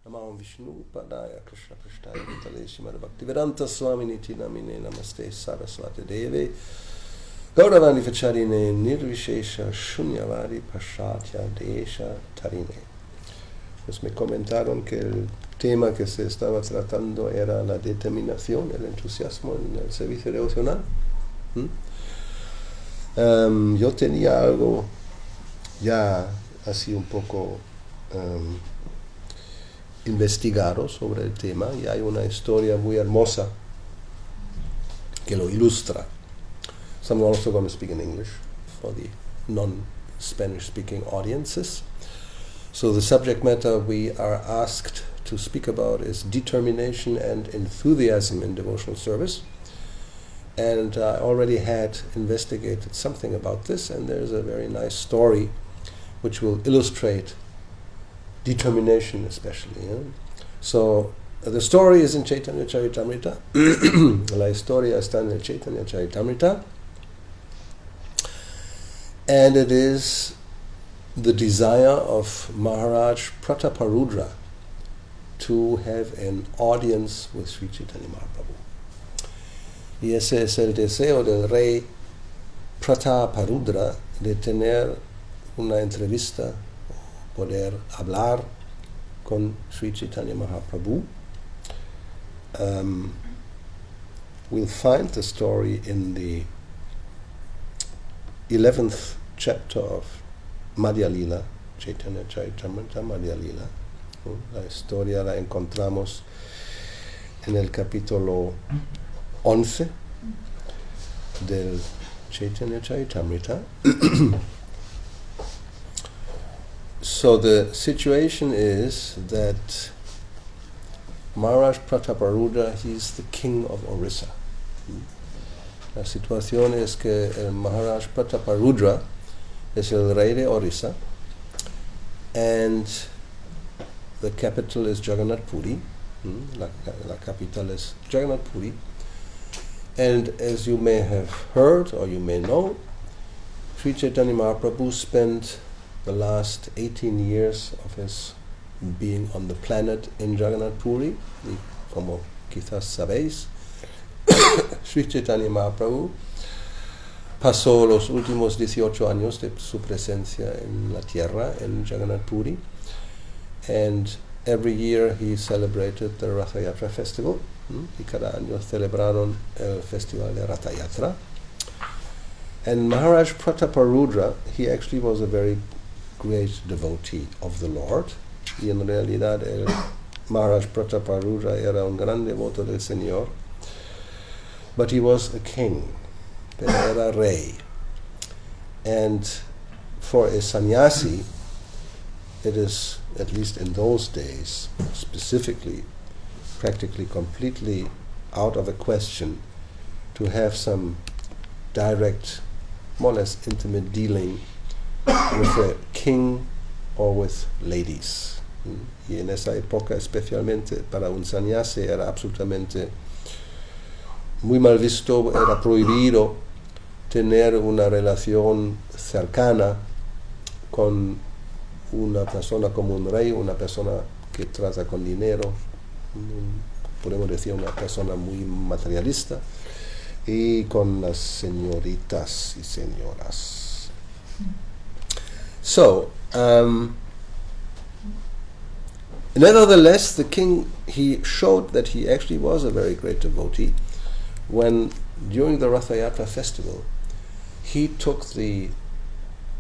Namo Vishnu Padaya Krishna Prasthaya Bhutale Srimad Bhaktivedanta Swamini Namine Namaste Saraswati Deve Gauravani Vacharine Nirvishesha Shunyavadi Pashatya Desha Tarine. Pues me comentaron que el tema que se estaba tratando era la determinación, el entusiasmo en el servicio devocional. Yo tenía algo ya así un poco investigado sobre el tema, y hay una historia muy hermosa que lo ilustra. So I'm also going to speak in English for the non-Spanish speaking audiences. So the subject matter we are asked to speak about is determination and enthusiasm in devotional service. And I already had investigated something about this, and there's a very nice story which will illustrate determination especially. So the story is in Chaitanya Charitamrita. La historia está en el Chaitanya Charitamrita. And it is the desire of Maharaj Prataparudra to have an audience with Sri Chaitanya Mahaprabhu. Y ese es el deseo del rey Prataparudra de tener una entrevista, poder hablar con Sri Chaitanya Mahaprabhu. We'll find the story in the 11th chapter of Madhya Lila, Chaitanya Charitamrita, Madhya Lila. La historia la encontramos en el capítulo 11 del Chaitanya Charitamrita. So the situation is that Maharaj Prataparudra, he's the king of Orissa. La situación es que el Maharaj Prataparudra es el rey de Orissa, and the capital is Jagannath Puri. La capital is Jagannath Puri. And as you may have heard or you may know, Sri Chaitanya Mahaprabhu spent the last 18 years of his being on the planet in Jagannath Puri. Y como quizás sabéis, Sri Chaitanya Mahaprabhu pasó los últimos 18 años de su presencia en la tierra, en Jagannath Puri. And every year he celebrated the Ratha Yatra festival. Y cada año celebraron el festival de Ratha Yatra. And Maharaj Prataparudra, he actually was a very great devotee of the Lord. Y en realidad el Maharaj Prataparudra era un gran devoto del Señor. But he was a king, pero era rey. And for a sannyasi, it is, at least in those days, specifically, practically completely out of the question to have some direct, more or less intimate dealing with a king or with ladies. Y en esa época, especialmente para un sannyasi, era absolutamente muy mal visto, era prohibido tener una relación cercana con una persona como un rey, una persona que trata con dinero, podemos decir una persona muy materialista, y con las señoritas y señoras. So, nevertheless, the king, he showed that he actually was a very great devotee when, during the Ratha Yatra festival, he took the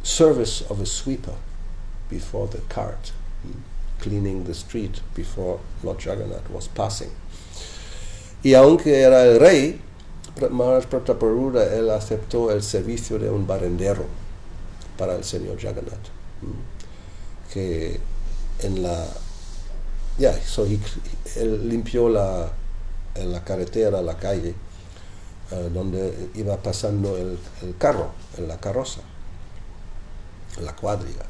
service of a sweeper before the cart, cleaning the street before Lord Jagannath was passing. Y aunque era el rey, Maharaj Prataparudra, él aceptó el servicio de un barrendero para el señor Jagannath, que en la él limpió la carretera, la calle donde iba pasando el carro, la carroza, la cuadriga.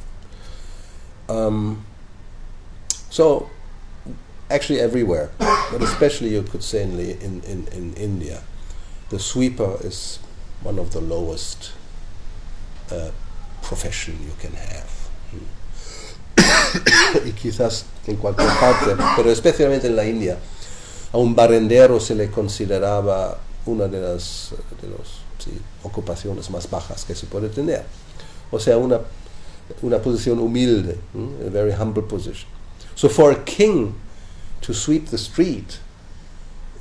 So actually everywhere, but especially you could say in India, the sweeper is one of the lowest profession you can have. y quizás en cualquier parte, pero especialmente en la India, a un barrendero se le consideraba una de las ocupaciones más bajas que se puede tener. O sea, una posición humilde, a very humble position. So for a king to sweep the street,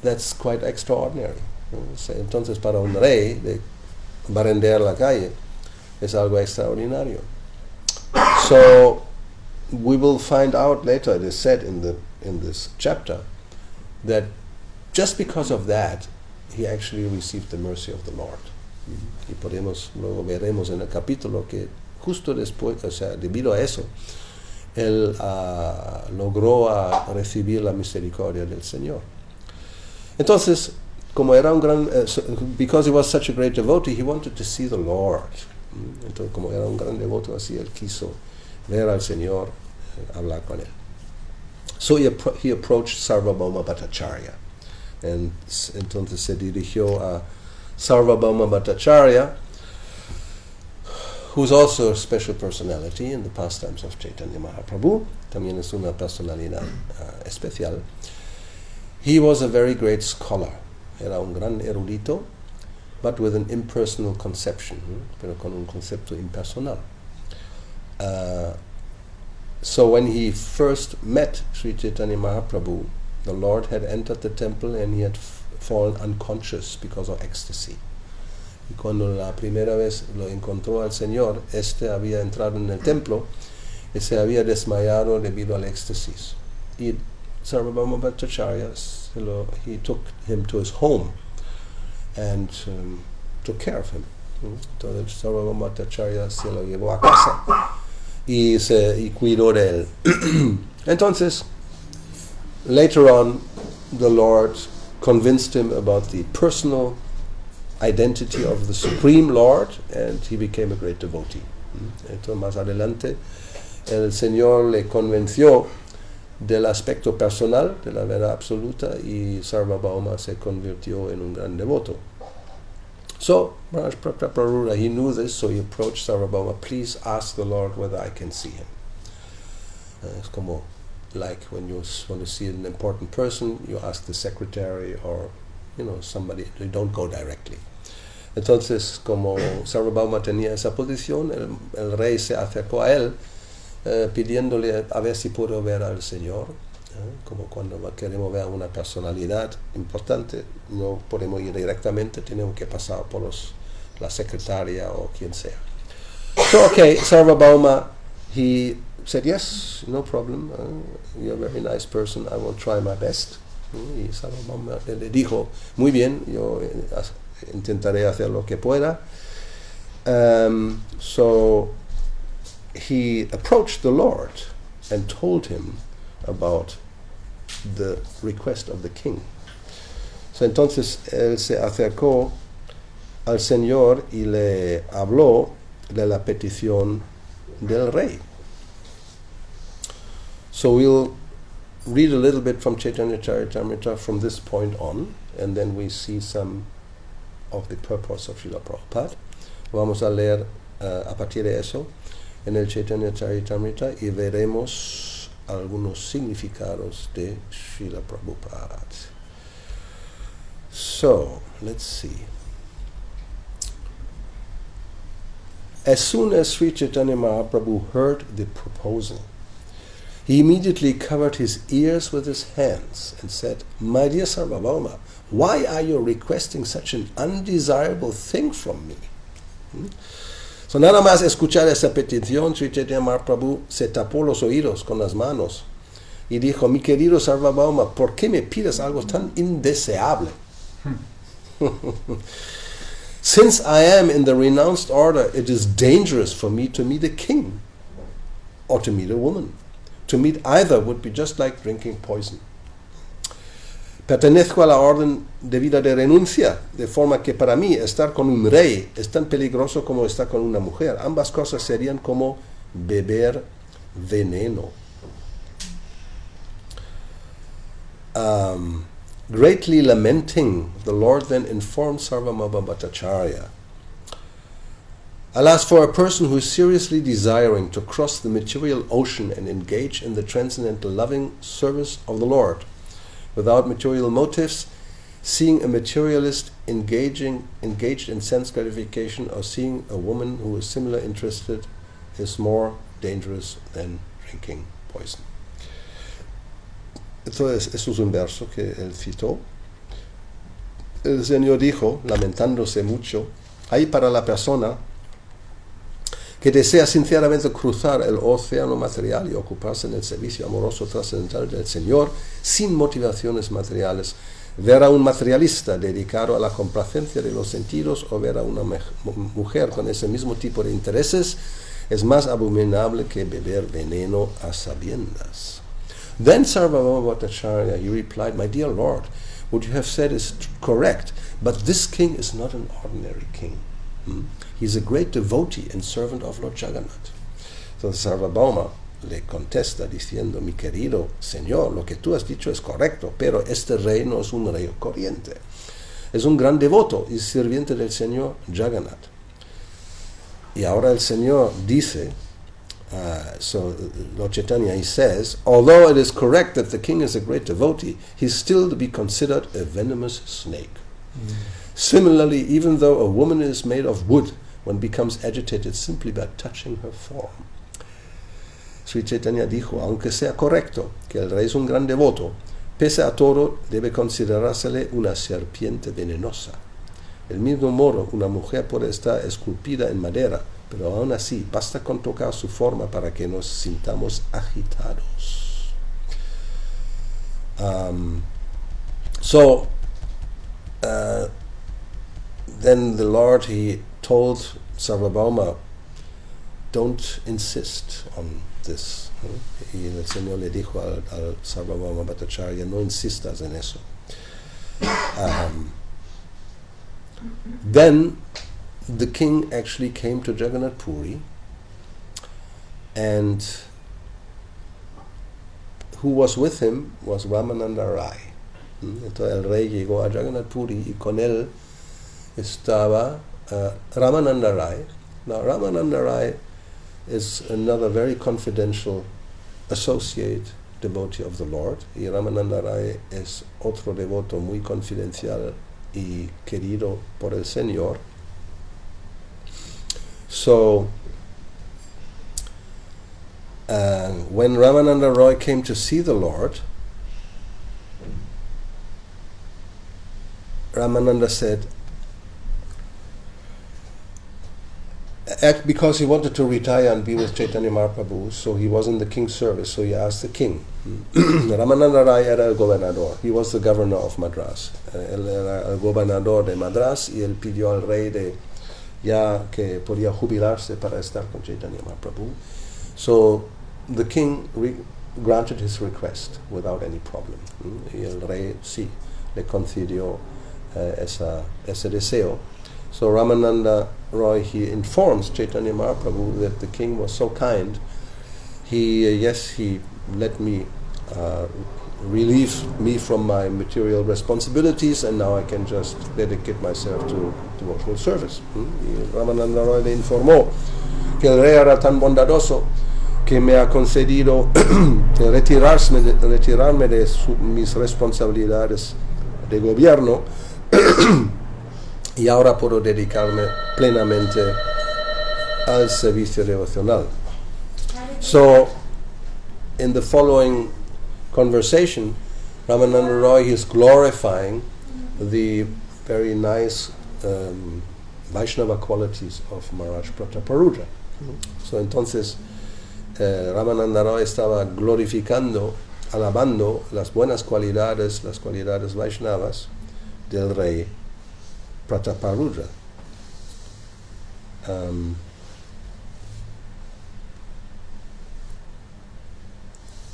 that's quite extraordinary. Entonces para un rey de barrendear la calle es algo extraordinario. So we will find out later, it is said in this chapter, that just because of that, he actually received the mercy of the Lord. Y luego veremos en el capítulo que justo después, o sea, debido a eso, él logró recibir la misericordia del Señor. Entonces, como era un gran, because he was such a great devotee, he wanted to see the Lord. Entonces, como era un gran devoto, así él quiso ver al Señor, hablar con él. So he approached Sarvabhauma Bhattacharya. Entonces se dirigió a Sarvabhauma Bhattacharya, who's also a special personality in the pastimes of Chaitanya Mahaprabhu. También es una personalidad especial. He was a very great scholar. Era un gran erudito, but with an impersonal conception, pero con un concepto impersonal. So when he first met Sri Chaitanya Mahaprabhu, the Lord had entered the temple and he had fallen unconscious because of ecstasy. Y cuando la primera vez lo encontró al Señor, había entrado en el templo y se había desmayado debido al éxtasis. Y Sarvabhauma Bhattacharya, he took him to his home and took care of him. Entonces Sarvabhauma Bhattacharya se lo llevó a casa y cuidó de él. Entonces, later on, the Lord convinced him about the personal identity of the Supreme Lord, and he became a great devotee. Entonces, más adelante, el Señor le convenció del aspecto personal, de la verdad absoluta, y Sarvabhauma se convirtió en un gran devoto. So, Maharaj Prataparudra, he knew this, so he approached Sarvabhauma, please ask the Lord whether I can see him. It's como like when you want to see an important person, you ask the secretary or somebody, you don't go directly. Entonces, como Sarvabhauma tenía esa posición, el rey se acercó a él pidiéndole a ver si puedo ver al Señor. Como cuando queremos ver a una personalidad importante, no podemos ir directamente, tenemos que pasar por la secretaria o quien sea. So, okay, Sarvabhauma, he said, yes, no problem, you're a very nice person, I will try my best. Y Sarvabhauma le dijo, muy bien, yo intentaré hacer lo que pueda. So he approached the Lord and told him about the request of the king. So, entonces él se acercó al Señor y le habló de la petición del rey. So we'll read a little bit from Chaitanya Charitamrita from this point on, and then we see some of the purpose of Srila Prabhupada. Vamos a leer a partir de eso en el Chaitanya Charitamrita y veremos algunos significados de Srila Prabhupada. So, let's see. As soon as Sri Chaitanya Mahaprabhu heard the proposal, he immediately covered his ears with his hands and said, my dear Sarvabhauma, why are you requesting such an undesirable thing from me? So, nada más escuchar esa petición, Sri Chaitanya Mahaprabhu se tapó los oídos con las manos y dijo, mi querido Sarvabhauma, ¿por qué me pides algo tan indeseable? Since I am in the renounced order, it is dangerous for me to meet a king or to meet a woman. To meet either would be just like drinking poison. Pertenezco a la orden de vida de renuncia, de forma que para mí estar con un rey es tan peligroso como estar con una mujer. Ambas cosas serían como beber veneno. Greatly lamenting, the Lord then informed Sarvabhauma Bhattacharya Alas, for a person who is seriously desiring to cross the material ocean and engage in the transcendental loving service of the Lord without material motives, seeing a materialist engaged in sense gratification or seeing a woman who is similarly interested is more dangerous than drinking poison. Entonces, esto es un verso que él citó. El Señor dijo, lamentándose mucho, hay para la persona que desea sinceramente cruzar el océano material y ocuparse en el servicio amoroso trascendental del Señor sin motivaciones materiales, ver a un materialista dedicado a la complacencia de los sentidos o ver a una mujer con ese mismo tipo de intereses es más abominable que beber veneno a sabiendas. Then Sarvabhauma Bhattacharya, he replied, my dear Lord, what you have said is correct, but this king is not an ordinary king. He is a great devotee and servant of Lord Jagannath. Entonces Sarvabhauma le contesta diciendo, mi querido señor, lo que tú has dicho es correcto, pero este rey no es un rey corriente. Es un gran devoto y sirviente del señor Jagannath. Y ahora el señor dice, so Lord Chaitanya, he says, although it is correct that the king is a great devotee, he is still to be considered a venomous snake. Similarly, even though a woman is made of wood, one becomes agitated simply by touching her form. Sri Chaitanya dijo, aunque sea correcto que el rey es un gran devoto, pese a todo debe considerársele una serpiente venenosa. Del mismo modo, una mujer puede estar esculpida en madera, pero aún así basta con tocar su forma para que nos sintamos agitados. Then the Lord, he told Sarvabhauma, don't insist on this. Y el Señor le dijo al Sarvabhauma Bhattacharya, no insistas en eso. Then the king actually came to Jagannath Puri, and who was with him was Ramananda Rai. Entonces el rey llegó a Jagannath Puri y con él estaba Ramananda Rai. Now Ramananda Rai is another very confidential associate devotee of the Lord, y Ramananda Rai es otro devoto muy confidencial y querido por el Señor. So when Ramananda Roy came to see the Lord, Ramananda said, because he wanted to retire and be with Chaitanya Mahaprabhu, so he was in the king's service, so he asked the king. Ramananda Rai era el gobernador. He was the governor of Madras. Él era el gobernador de Madras y él pidió al rey de ya que podía jubilarse para estar con Chaitanya Mahaprabhu. So the king granted his request without any problem. Y el rey sí le concedió ese deseo. So Ramananda Roy, he informs Chaitanya Mahaprabhu that the king was so kind. He let me relieve me from my material responsibilities, and now I can just dedicate myself to devotional service. Y Ramananda Roy le informó que el rey era tan bondadoso que me ha concedido retirarme de mis responsabilidades de gobierno y ahora puedo dedicarme plenamente al servicio devocional. So, in the following conversation, Ramananda Roy is glorifying the very nice Vaishnava qualities of Maharaj Prataparudra. So, entonces, Ramananda Roy estaba glorificando, alabando las buenas cualidades, las cualidades Vaishnavas del rey Prataparudra.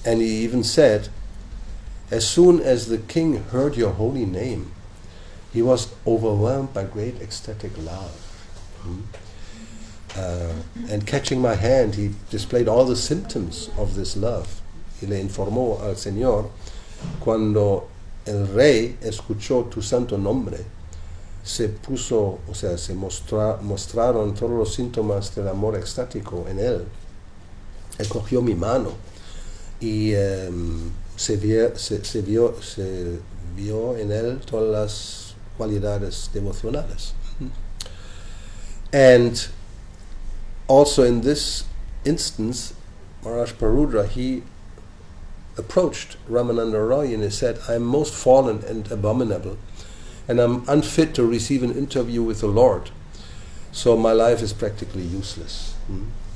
And he even said, as soon as the king heard your holy name, he was overwhelmed by great ecstatic love. And catching my hand, he displayed all the symptoms of this love. Y le informó al Señor, cuando el rey escuchó tu santo nombre, se puso, o sea, mostraron todos los síntomas del amor extático en él. Él cogió mi mano y se vio en él todas las cualidades devocionales. And also in this instance, Maharaj Parudra, he approached Ramananda Roy and he said, I am most fallen and abominable, and I'm unfit to receive an interview with the Lord, so my life is practically useless.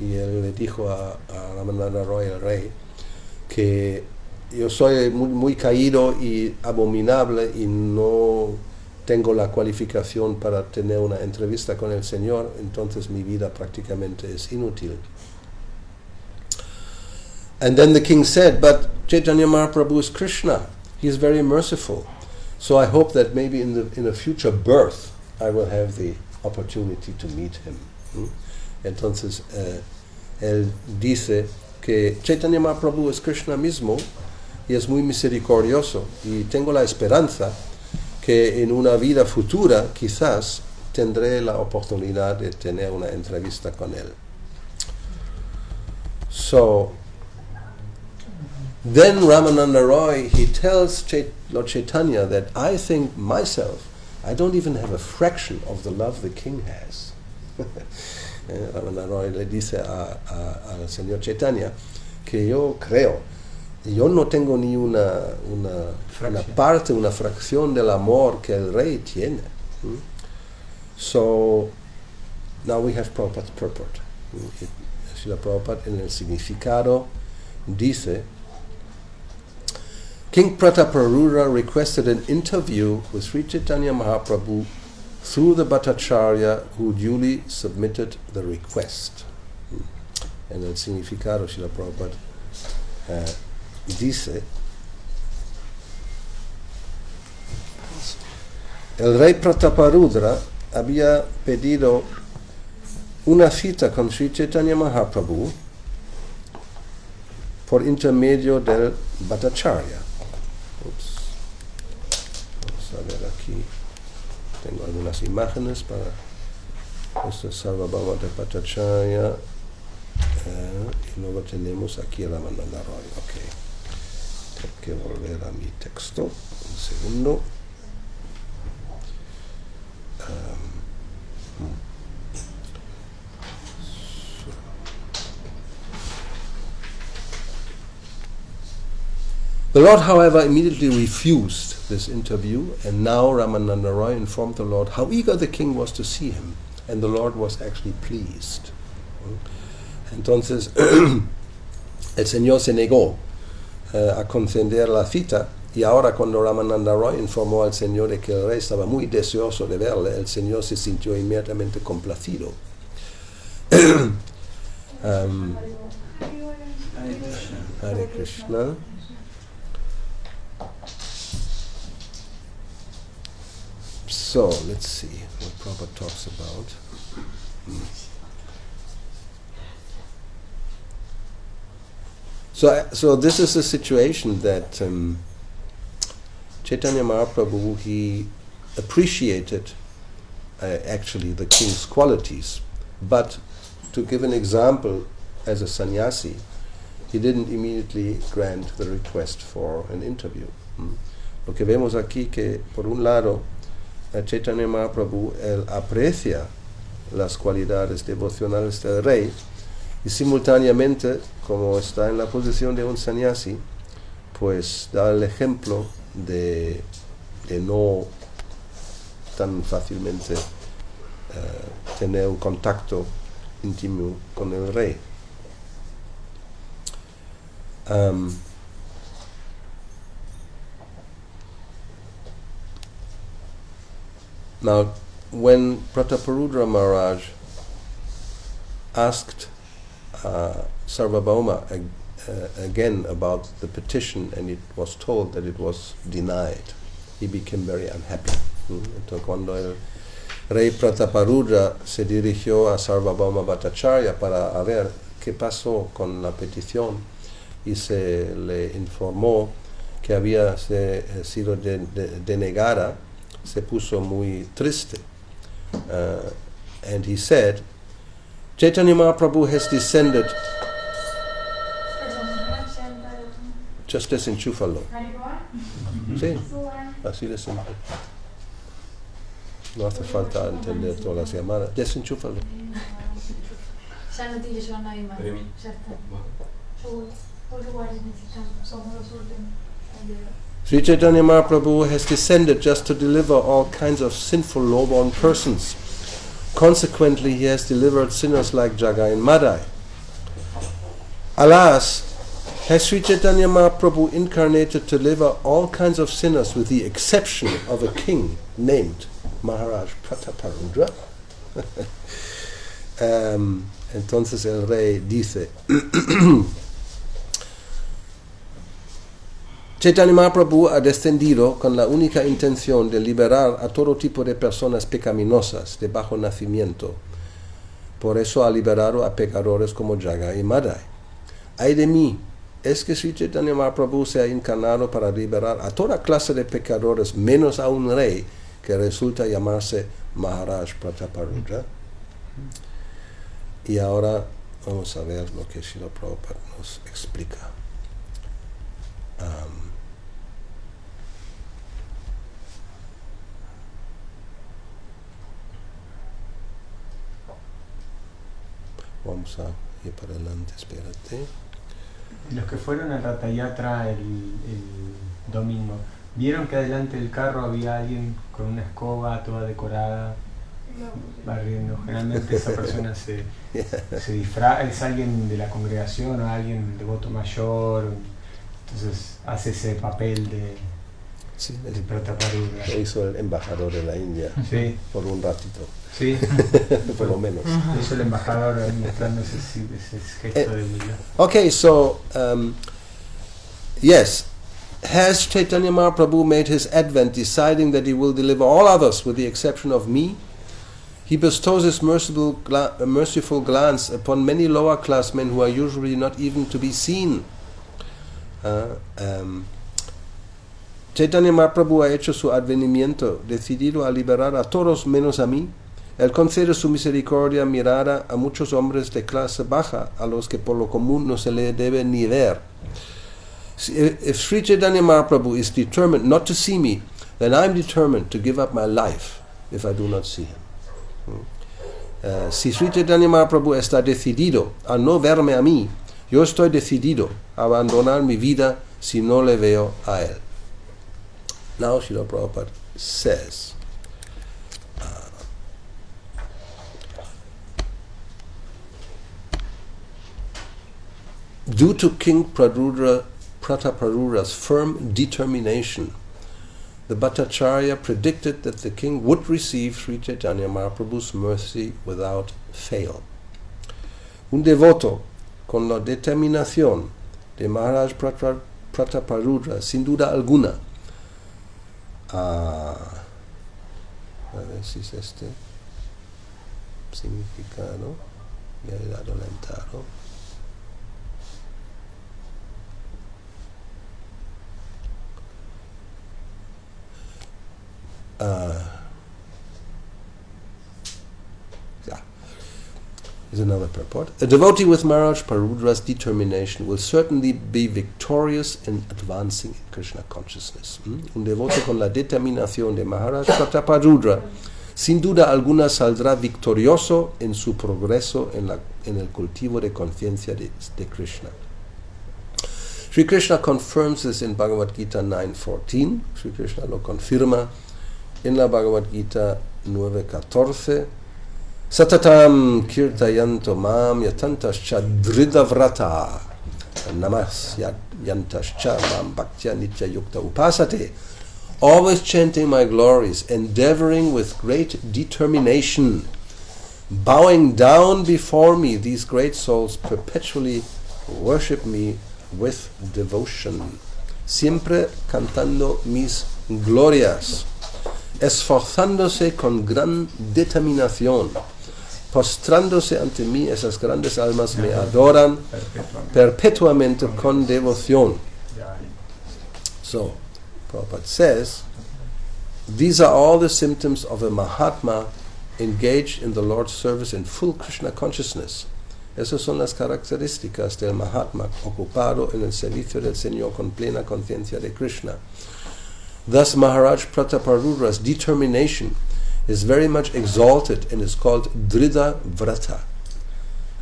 Y él le dijo a Ramananda Roy, el rey, que yo soy muy caído y abominable y no tengo la cualificación para tener una entrevista con el Señor, entonces mi vida prácticamente es inútil. And then the king said, but Chaitanya Mahaprabhu is Krishna. He is very merciful. So I hope that maybe in a future birth I will have the opportunity to meet him. Entonces, él dice que Chaitanya Mahaprabhu es Krishna mismo y es muy misericordioso, y tengo la esperanza que en una vida futura quizás tendré la oportunidad de tener una entrevista con él. So, then Ramananda Roy, he tells Lord Chaitanya that I think myself, I don't even have a fraction of the love the king has. Ramananda Roy le dice al señor Chaitanya que yo creo, yo no tengo ni una parte, una fracción del amor que el rey tiene. So, now we have Prabhupada's purport. Srila Prabhupada en el significado dice, King Prataparudra requested an interview with Sri Chaitanya Mahaprabhu through the Bhattacharya, who duly submitted the request. En el significado, Srila Prabhupada dice, el rey Prataparudra había pedido una cita con Sri Chaitanya Mahaprabhu por intermedio del Bhattacharya. Vamos a ver aquí, tengo algunas imágenes para este Sarvabhauma de Bhattacharya, y luego tenemos aquí a Ramananda Roy. Tengo que volver a mi texto, un segundo. The Lord, however, immediately refused this interview, and now Ramananda Roy informed the Lord how eager the king was to see him, and the Lord was actually pleased. Entonces, el Señor se negó a conceder la cita, y ahora cuando Ramananda Roy informó al Señor de que el rey estaba muy deseoso de verle, el Señor se sintió inmediatamente complacido. Hare Krishna. So, let's see what Prabhupada talks about. So this is the situation that Chaitanya Mahaprabhu, he appreciated actually the king's qualities, but to give an example, as a sannyasi, he didn't immediately grant the request for an interview. Lo que vemos aquí que, por un lado, Chaitanya Mahaprabhu, él aprecia las cualidades devocionales del rey, y simultáneamente, como está en la posición de un sannyasi, pues da el ejemplo de no tan fácilmente tener un contacto íntimo con el rey. Now, when Prataparudra Maharaj asked Sarvabhauma again about the petition, and it was told that it was denied, he became very unhappy. Entonces, cuando el rey Prataparudra se dirigió a Sarvabhauma Bhattacharya para ver qué pasó con la petición, y se le informó que había sido denegada, se puso muy triste. And he said, Chaitanya Mahaprabhu has descended. Just desenchúfalo. Sí, así de simple. No hace falta entender todas las llamadas. Desenchúfalo. Ya no tiene yo a nadie más. Ya está. Yo voy. Por lugares necesitamos. Somos los últimos. Sri Chaitanya Mahaprabhu has descended just to deliver all kinds of sinful lowborn persons. Consequently, he has delivered sinners like Jagai and Madai. Alas, has Sri Chaitanya Mahaprabhu incarnated to deliver all kinds of sinners with the exception of a king named Maharaj Prataparudra? Entonces el rey dice, Chaitanya Mahaprabhu ha descendido con la única intención de liberar a todo tipo de personas pecaminosas de bajo nacimiento. Por eso ha liberado a pecadores como Jagai y Madai. Ay de mí, es que Sri Chaitanya Mahaprabhu se ha encarnado para liberar a toda clase de pecadores, menos a un rey que resulta llamarse Maharaj Prataparudra. Y ahora vamos a ver lo que Srila Prabhupada nos explica. Vamos a ir para adelante, espérate. Los que fueron a Ratha Yatra el domingo, ¿vieron que adelante del carro había alguien con una escoba toda decorada, barriendo? Generalmente esa persona se disfraza, es alguien de la congregación o alguien devoto mayor, entonces hace ese papel de Prataparudra. Lo hizo el embajador de la India, sí, por un ratito. Sí. Por lo menos. Lo hizo el embajador mostrando ese gesto de humildad. Okay, so, yes, has Chaitanya Mahaprabhu made his advent deciding that he will deliver all others with the exception of me? He bestows his merciful glance upon many lower class men who are usually not even to be seen. Chaitanya Mahaprabhu ha hecho su advenimiento, decidido a liberar a todos menos a mí. Él concede su misericordia mirada a muchos hombres de clase baja, a los que por lo común no se le debe ni ver. If Sri Chaitanya Mahaprabhu is determined not to see me, then I am determined to give up my life if I do not see him. Si Sri Chaitanya Mahaprabhu está decidido a no verme a mí, yo estoy decidido a abandonar mi vida si no le veo a él. Now Srila Prabhupada says, due to King Prataparudra's firm determination, the Bhattacharya predicted that the king would receive Sri Chaitanya Mahaprabhu's mercy without fail. Un devoto con la determinación de Maharaj Prataparudra, sin duda alguna, a ver si es este significado, ya he adelantado. Here's another purport. A devotee with Maharaj Parudra's determination will certainly be victorious in advancing in Krishna consciousness. Un devoto con la determinación de Maharaj Prataparudra sin duda alguna saldrá victorioso en su progreso en el cultivo de conciencia de Krishna. Sri Krishna confirms this in Bhagavad Gita 9.14. Sri Krishna lo confirma en la Bhagavad Gita 9.14. Satatam kirtayanto mam yatantascha dridavrata namas yantascha mam bhaktya nitya yukta upasate. Always chanting my glories, endeavoring with great determination, bowing down before me, these great souls perpetually worship me with devotion, siempre cantando mis glorias, esforzándose con gran determinación, postrándose ante mí, esas grandes almas me adoran perpetuamente con devoción. So, Prabhupada says, These are all the symptoms of a Mahatma engaged in the Lord's service in full Krishna consciousness. Esas son las características del Mahatma ocupado en el servicio del Señor con plena conciencia de Krishna. Thus Maharaj Prataparudra's determination is very much exalted and is called Dhrida Vrata.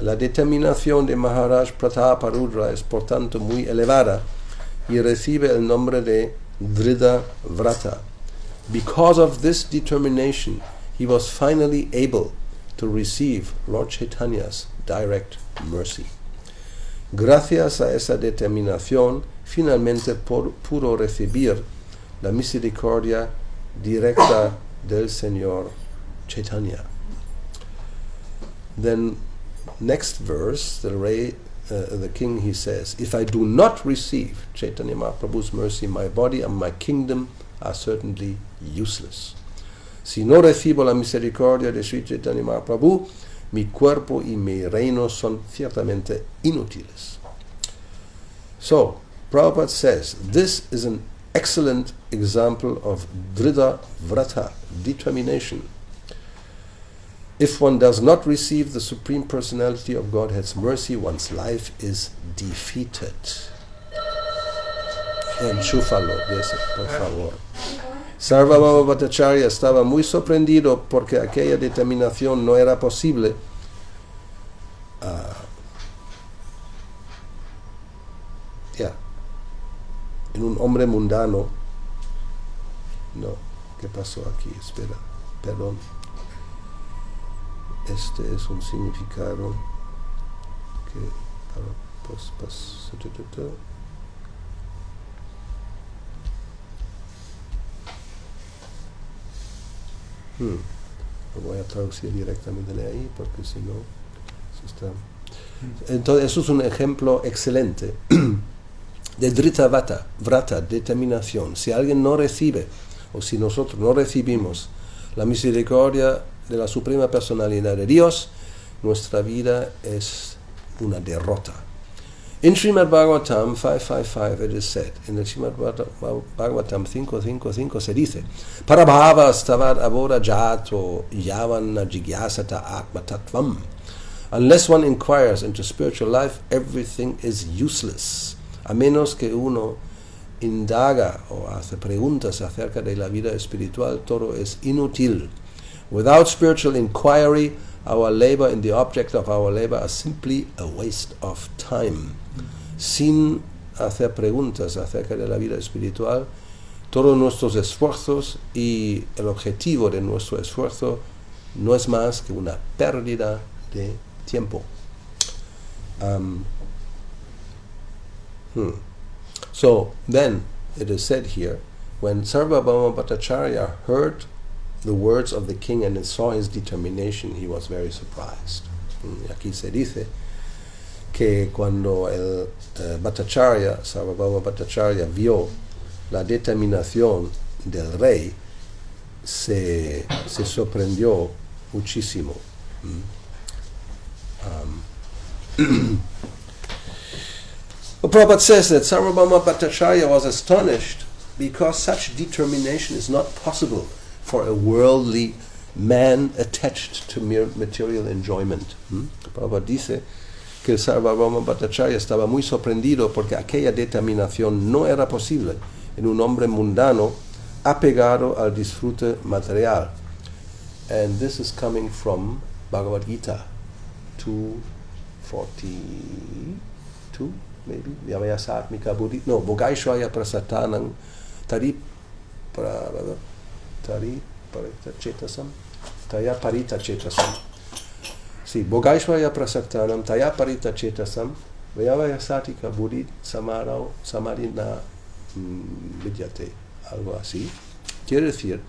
La determinación de Maharaj Prataparudra es por tanto muy elevada y recibe el nombre de Dhrida Vrata. Because of this determination, he was finally able to receive Lord Chaitanya's direct mercy. Gracias a esa determinación, finalmente pudo recibir la misericordia directa del Señor Chaitanya. Then, next verse, the king, he says, if I do not receive Chaitanya Mahaprabhu's mercy, my body and my kingdom are certainly useless. Si no recibo la misericordia de Sri Chaitanya Mahaprabhu, mi cuerpo y mi reino son ciertamente inútiles. So, Prabhupada says, this is an excellent example of Dhrida Vrata, determination. If one does not receive the Supreme Personality of Godhead's mercy, one's life is defeated. Enchúfalo, por favor. Sarvabhauma Bhattacharya estaba muy sorprendido porque aquella determinación no era posible en un hombre mundano. No, ¿qué pasó aquí? Espera, perdón. Este es un significado que lo voy a traducir directamente de ahí porque si no eso está. Entonces eso es un ejemplo excelente de Dhrita Vrata, determinación. Si alguien no recibe o si nosotros no recibimos la misericordia de la Suprema Personalidad de Dios, nuestra vida es una derrota. In Srimad Bhagavatam 555 it is said, en el Srimad Bhagavatam 555 se dice, Parabhava stavad avoda jato yavana jigyasata atma tattvam. Unless one inquires into spiritual life, everything is useless. A menos que uno indaga o hace preguntas acerca de la vida espiritual, todo es inútil. Without spiritual inquiry, our labor and the object of our labor are simply a waste of time. Sin hacer preguntas acerca de la vida espiritual, todos nuestros esfuerzos y el objetivo de nuestro esfuerzo no es más que una pérdida de tiempo. So then it is said here, when Sarvabhauma Bhattacharya heard the words of the king and saw his determination, he was very surprised. Aquí se dice que cuando el Bhattacharya, Sarvabhauma Bhattacharya, vio la determinación del rey, se sorprendió muchísimo. Prabhupada says that Sarvabhauma Bhattacharya was astonished because such determination is not possible for a worldly man attached to mere material enjoyment. Prabhupada dice que Sarvabhauma Bhattacharya estaba muy sorprendido porque aquella determinación no era posible en un hombre mundano apegado al disfrute material. And this is coming from Bhagavad Gita 2:42, maybe. Vyavayasatmika buddhi. No, Bhogaishvaya prasatanam tari parita chetasam taya parita chetasam. Sí, Bhogaishvaya prasatanam taya parita chetasam Vyavayasatika buddhi samadhina vidyate. Algo así. Quiere decir,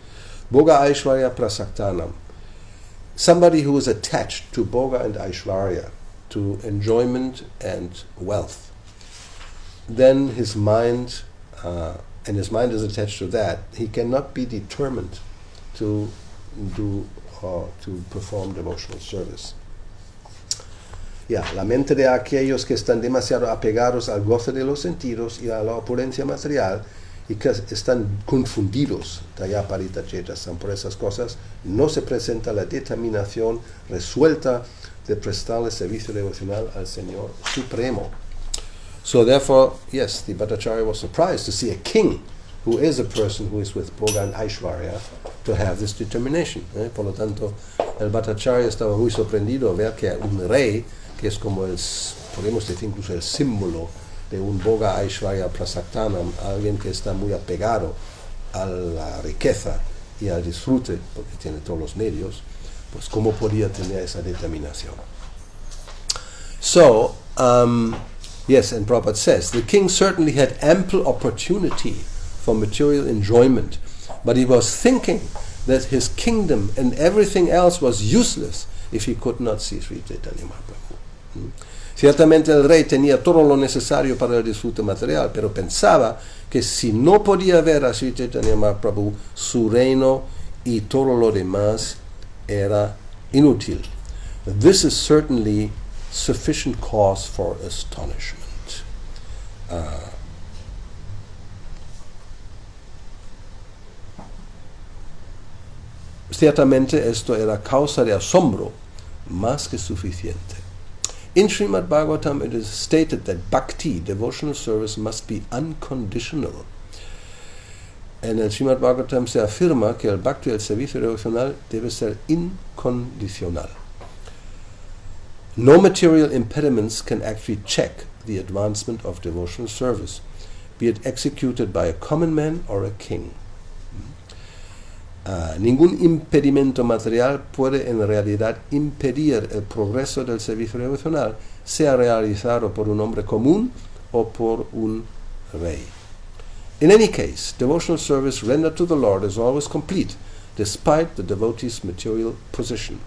Bhoga Aishvarya Prasaktanam. Somebody who is attached to Bhoga and Aishvarya, to enjoyment and wealth. Then his mind, and his mind is attached to that, he cannot be determined to do or to perform devotional service. La mente de aquellos que están demasiado apegados al goce de los sentidos y a la opulencia material y que están confundidos, Taya Parita Chetasam, por esas cosas, no se presenta la determinación resuelta de prestarle servicio devocional al Señor Supremo. So therefore, yes, the Bhattacharya was surprised to see a king who is a person who is with Bhoga and Aishwarya to have this determination. Por lo tanto, el Bhattacharya estaba muy sorprendido ver que un rey, que es como podemos decir incluso el símbolo de un Bhoga Aishwarya Prasaktanam, alguien que está muy apegado a la riqueza y al disfrute, porque tiene todos los medios, pues cómo podía tener esa determinación. So, yes, and Prabhupada says, the king certainly had ample opportunity for material enjoyment, but he was thinking that his kingdom and everything else was useless if he could not see Sri Chaitanya Mahaprabhu. Ciertamente el rey tenía todo lo necesario para el disfrute material, pero pensaba que si no podía ver a Sri Chaitanya Mahaprabhu, su reino y todo lo demás era inútil. This is certainly sufficient cause for astonishment. Ciertamente esto era causa de asombro más que suficiente. In Srimad Bhagavatam it is stated that bhakti, devotional service, must be unconditional. En el Srimad Bhagavatam se afirma que el bhakti, el servicio devocional, debe ser incondicional. No material impediments can actually check the advancement of devotional service, be it executed by a common man or a king. Ningún impedimento material puede en realidad impedir el progreso del servicio devocional, sea realizado por un hombre común o por un rey. In any case, devotional service rendered to the Lord is always complete, despite the devotee's material position.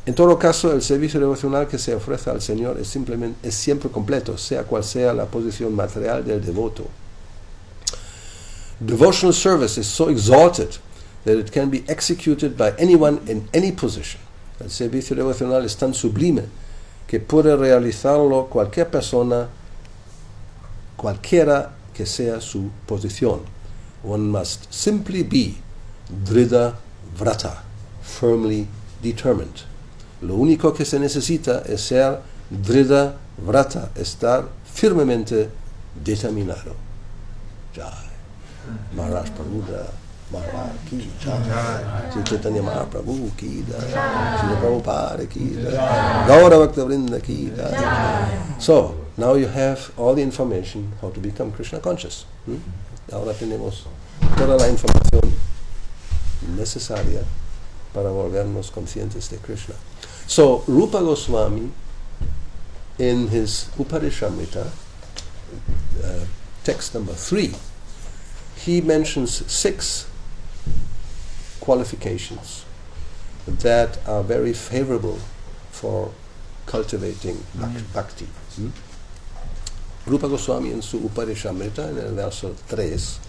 En todo caso, el servicio devocional que se ofrece al Señor es siempre completo, sea cual sea la posición material del devoto. Devotional service is so exalted that it can be executed by anyone in any position. El servicio devocional es tan sublime que puede realizarlo cualquier persona, cualquiera que sea su posición. One must simply be dhrida vrata, firmly determined. Lo único que se necesita es ser dhrida vrata, estar firmemente determinado. Jai. Maharaj Prabhupada, Maharaj ki jai. Sri Chaitanya Mahaprabhu ki jai. Sri Prabhupada ki jai. Gauravani ki jai. So, now you have all the information how to become Krishna conscious. Ahora tenemos toda la información necesaria para volvernos conscientes de Krishna. So, Rupa Goswami, in his Upadeshamrita, text number 3, he mentions 6 qualifications that are very favorable for cultivating bhakti. Rupa Goswami en su Upadeshamrita, en el verso 3,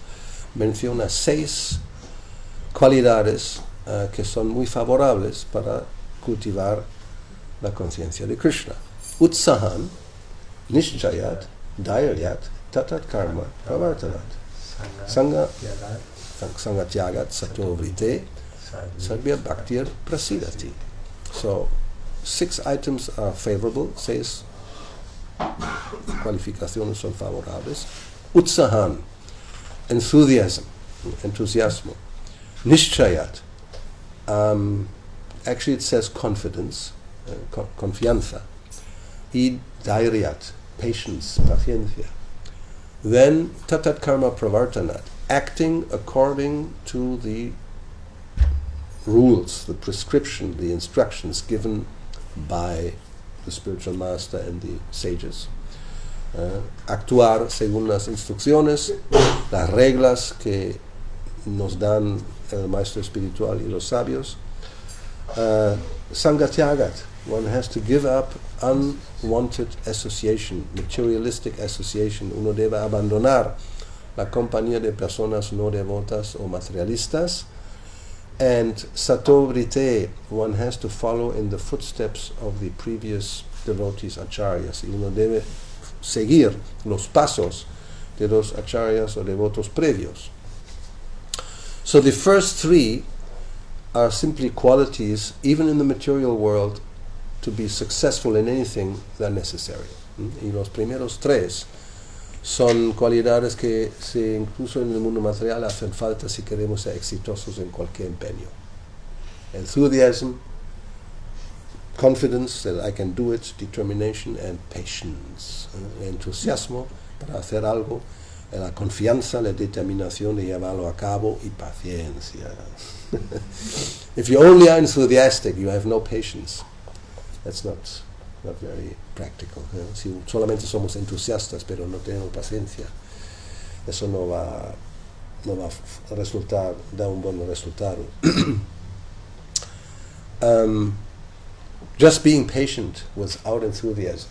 menciona 6 cualidades que son muy favorables para cultivar la conciencia de Krishna. Utsahan, Nishchayat, Dhairyat, Tatat Karma, Pravartanat, Sangha Tyagat, Sato Vrite, Sadhya Bhaktir Prasidati. So, 6 items are favorable, 6 cualificaciones son favorables. Utsahan, enthusiasm, entusiasmo. Nishchayat, actually it says confidence, confianza. Y dhairyat, patience, paciencia. Then tatat karma pravartanat, acting according to the rules, the prescription, the instructions given by the spiritual master and the sages. Actuar según las instrucciones, las reglas que nos dan el maestro espiritual y los sabios. Sangha Tyagat, one has to give up unwanted association, materialistic association. Uno debe abandonar la compañía de personas no devotas o materialistas. And Sato Vrite, one has to follow in the footsteps of the previous devotees, acharyas. Y uno debe seguir los pasos de los acharyas o devotos previos. So the first three are simply qualities, even in the material world, to be successful in anything that are necessary. Y los primeros tres son cualidades que incluso en el mundo material hacen falta si queremos ser exitosos en cualquier empeño. Enthusiasm, confidence that I can do it, determination and patience. Entusiasmo para hacer algo, la confianza, la determinación de llevarlo a cabo y paciencia. If you only are enthusiastic, you have no patience. That's not very practical. Si solamente somos entusiastas pero no tenemos paciencia, eso no va a resultar, dar un buen resultado. Just being patient without enthusiasm.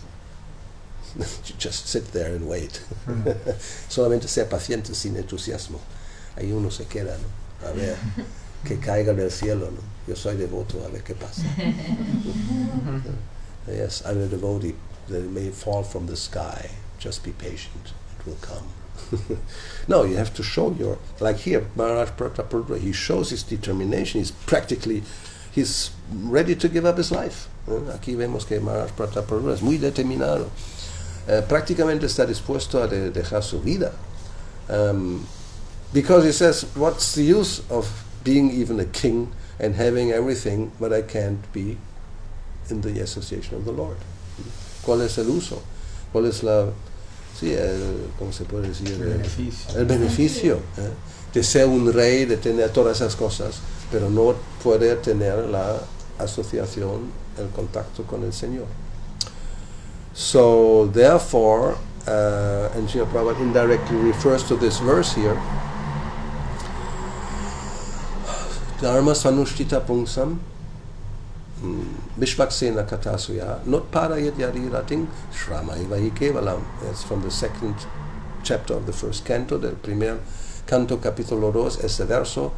You just sit there and wait. Solamente ser paciente sin entusiasmo. Ahí uno se queda, ¿no? A ver, que caiga del cielo, ¿no? Yo soy devoto, a ver qué pasa. Yes, I'm a devotee. That it may fall from the sky. Just be patient. It will come. No, you have to show your... Like here, Maharaj Pratap, he shows his determination. He's ready to give up his life. Aquí vemos que Maharaj Pratap es muy determinado. Prácticamente está dispuesto a dejar su vida. Because he says, what's the use of being even a king and having everything, but I can't be in the association of the Lord? ¿Cuál es el uso? ¿Cuál es ¿cómo se puede decir? El beneficio de ser un rey, de tener todas esas cosas, pero no puede tener la asociación, el contacto con el Señor. So therefore, and Srila Prabhupada indirectly refers to this verse here, Dharma Sanushtita Pungsam Vishvaksena Katasuya Not Parayat Yarirating Shramaiva Kevalam. That's from the second chapter of the first canto, del primer canto capítulo 2, este verso.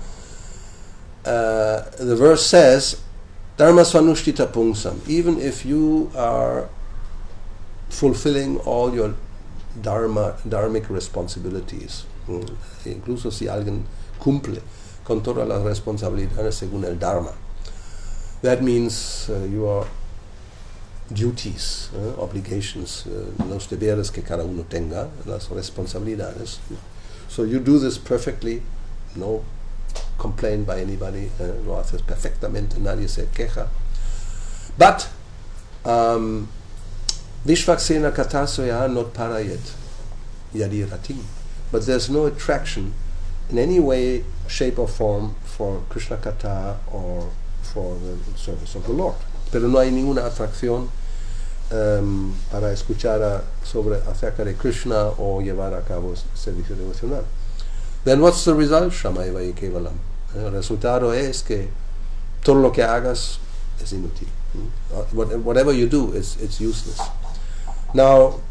The verse says, Dharma Svanushtita Pungsam, even if you are fulfilling all your dharmic responsibilities, incluso si alguien cumple con todas las responsabilidades según el Dharma. That means your duties, obligations, los deberes que cada uno tenga, las responsabilidades. So you do this perfectly, no complaint by anybody, lo haces perfectamente, nadie se queja. But Vishvaksena Katasoya not parayet yadiratim. But there's no attraction in any way, shape or form for Krishna Kata or for the service of the Lord. Pero no hay ninguna atracción para escuchar acerca de Krishna o llevar a cabo servicio devocional. Then what's the result? Shamayva Kevalam. El resultado es que todo lo que hagas es inútil. Whatever you do, it's useless. Now,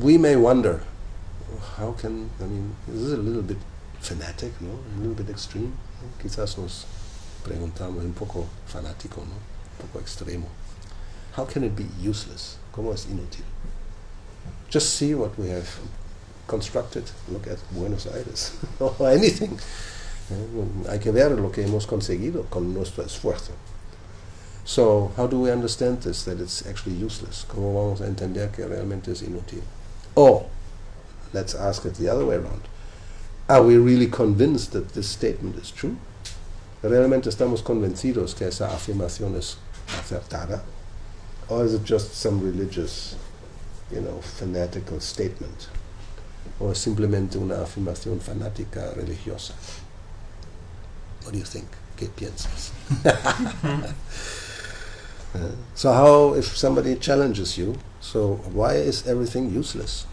we may wonder, this is a little bit fanatic, no? A little bit extreme. Quizás nos preguntamos un poco fanático, ¿no? Un poco extremo. How can it be useless? ¿Cómo es inútil? Just see what we have constructed. Look at Buenos Aires or anything. Hay que ver lo que hemos conseguido con nuestro esfuerzo. So, how do we understand this, that it's actually useless? ¿Cómo vamos a entender que realmente es inútil? Or, let's ask it the other way around. Are we really convinced that this statement is true? ¿Realmente estamos convencidos que esa afirmación es acertada? Or is it just some religious, fanatical statement? O simplemente una afirmación fanática religiosa? What do you think? ¿Qué piensas? So how, if somebody challenges you, so why is everything useless?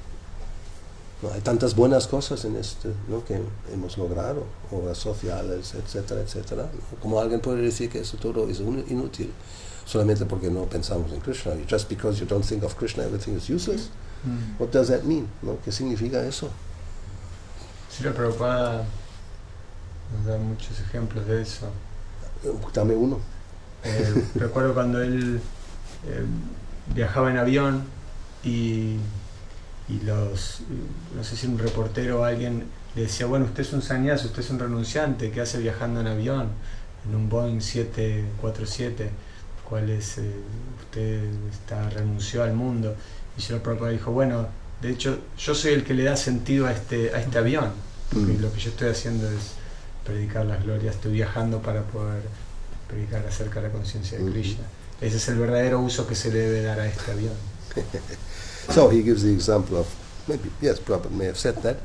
No, hay tantas buenas cosas en ¿no? que hemos logrado, obras sociales, etcétera, etcétera. Como alguien puede decir que eso todo es inútil, solamente porque no pensamos en Krishna. Just because you don't think of Krishna, everything is useless. What does that mean? ¿No? ¿Qué significa eso? Srila Prabhupada nos da muchos ejemplos de eso. Dame uno. Recuerdo cuando él viajaba en avión y y no sé si un reportero o alguien le decía, bueno, usted es un sannyasi, usted es un renunciante, ¿qué hace viajando en avión? En un Boeing 747, ¿cuál es? Usted renunció al mundo. Y Srila Prabhupada dijo, bueno, de hecho, yo soy el que le da sentido a este avión, porque lo que yo estoy haciendo es predicar las glorias, estoy viajando para poder predicar acerca de la conciencia de Krishna. Ese es el verdadero uso que se le debe dar a este avión. So he gives the example of, maybe, yes, Prabhupada may have said that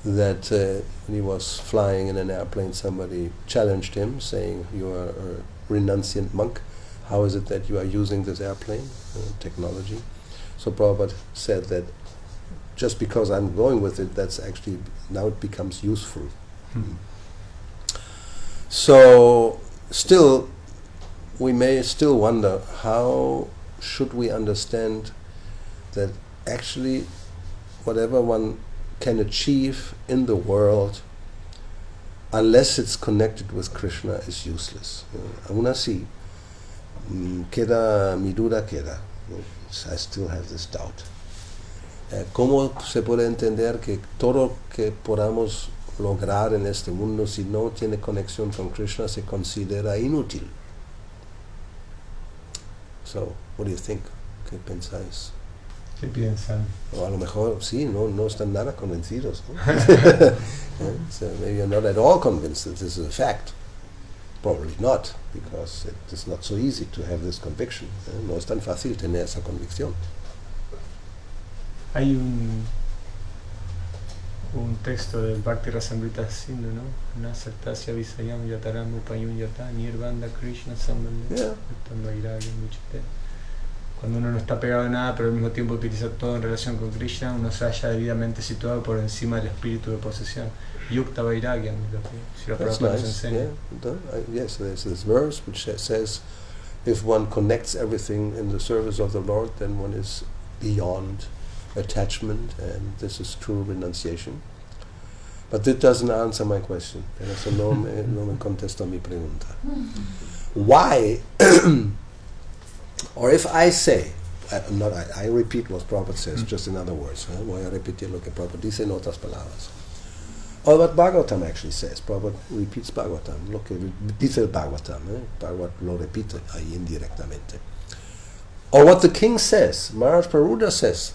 when he was flying in an airplane, somebody challenged him, saying, you are a renunciant monk, how is it that you are using this airplane technology? So Prabhupada said that just because I'm going with it, that's actually, now it becomes useful. So still, we may still wonder, how should we understand that actually whatever one can achieve in the world, unless it's connected with Krishna, is useless. Aún así, mi duda queda. I still have this doubt. ¿Cómo se puede entender que todo que podamos lograr en este mundo, si no tiene conexión con Krishna, se considera inútil? So, what do you think? ¿Qué pensáis? ¿Qué piensan? O a lo mejor sí, no están nada convencidos, ¿no? So maybe you're not at all convinced that this is a fact. Probably not, because it is not so easy to have this conviction. No es tan fácil tener esa convicción. Hay un texto del Bhakti Rasamrita Sindhu, ¿no? Nasatasya visayam yataram upayun yata nirvanda Krishna sambandha vairagya muchite. Cuando uno no está pegado a nada, pero al mismo tiempo utiliza todo en relación con Krishna, uno se halla debidamente situado por encima del espíritu de posesión. Yukta vairagya, lo que Srila Prabhupada nos enseña. Yes, there's this verse which says, if one connects everything in the service of the Lord, then one is beyond attachment, and this is true renunciation. But that doesn't answer my question. Eso no me contesta mi pregunta. Why? Or if I say, I repeat what Prabhupada says, just in other words. Voy a repetir lo que Prabhupada dice en otras palabras. Or what Bhagavatam actually says. Prabhupada repeats Bhagavatam, lo que dice el Bhagavatam. Bhagavad lo repite ahí indirectamente. Or what the king says, Maharaj Praruda says.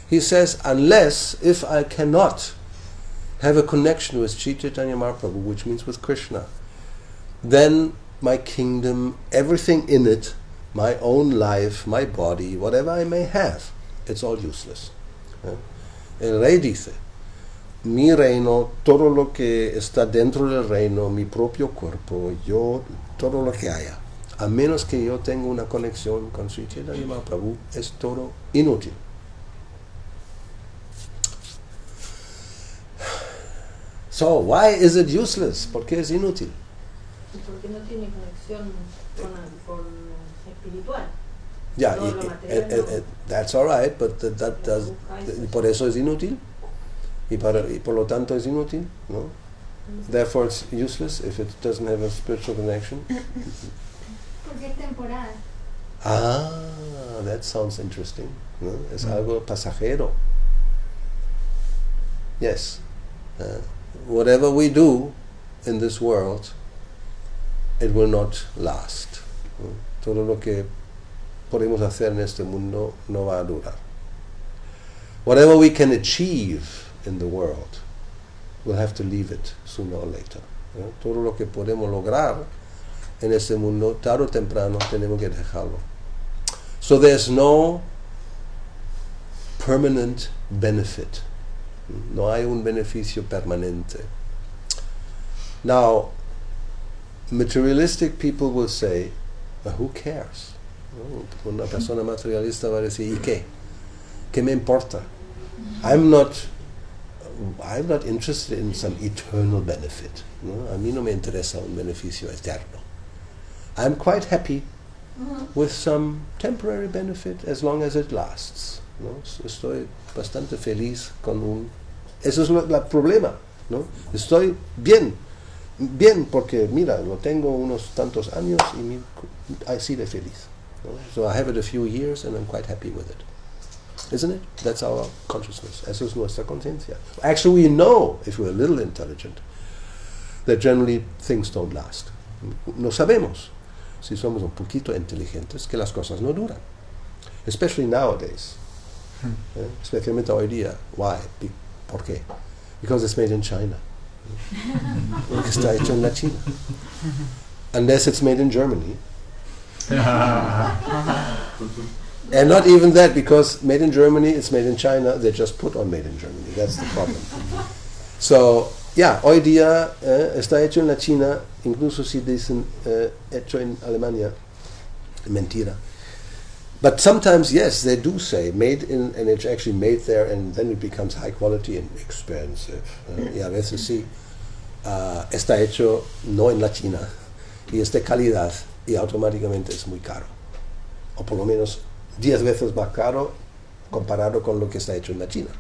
He says, unless, if I cannot have a connection with Sri Chaitanya Mahaprabhu, which means with Krishna, then my kingdom, everything in it, my own life, my body, whatever I may have, it's all useless. El rey dice, mi reino, todo lo que está dentro del reino, mi propio cuerpo, yo, todo lo que haya, a menos que yo tenga una conexión con Sri Chaitanya Mahaprabhu, es todo inútil. So, why is it useless? ¿Por qué es inútil? Porque no tiene conexión con espiritual. Yeah, that's all right, but that does. Por eso es inútil, y por lo tanto es inútil, no? Therefore, it's useless if it doesn't have a spiritual connection. Porque es temporal. Ah, that sounds interesting. ¿No? Es algo pasajero. Yes. Whatever we do in this world, it will not last. Todo lo que podemos hacer en este mundo no va a durar. Whatever we can achieve in the world, we'll have to leave it sooner or later. Todo lo que podemos lograr en este mundo, tarde o temprano, tenemos que dejarlo. So there's no permanent benefit. No hay un beneficio permanente. Now, materialistic people will say, who cares? Una persona materialista va a decir, ¿y qué? ¿Qué me importa? I'm not interested in some eternal benefit. A mí no me interesa un beneficio eterno. I'm quite happy with some temporary benefit as long as it lasts. Estoy bastante feliz con un... Eso es el problema, ¿no? Estoy bien porque, mira, lo tengo unos tantos años y así de feliz, ¿no? So I have it a few years and I'm quite happy with it. Isn't it? That's our consciousness. Eso es nuestra conciencia. Actually, we know, if we're a little intelligent, that generally things don't last. No sabemos, si somos un poquito inteligentes, que las cosas no duran. Especially nowadays. Especialmente hoy día. Why? ¿Por qué? Because it's made in China. Porque está hecho en la China. Unless it's made in Germany. And not even that, because made in Germany, it's made in China, they just put on made in Germany. That's the problem. So, hoy día está hecho en la China, incluso si dicen hecho en Alemania, mentira. But sometimes, yes, they do say made in, and it's actually made there, and then it becomes high quality and expensive. Y a veces sí, está hecho no en la China, y es de calidad, y automáticamente es muy caro. O por lo menos 10 veces más caro comparado con lo que está hecho en la China.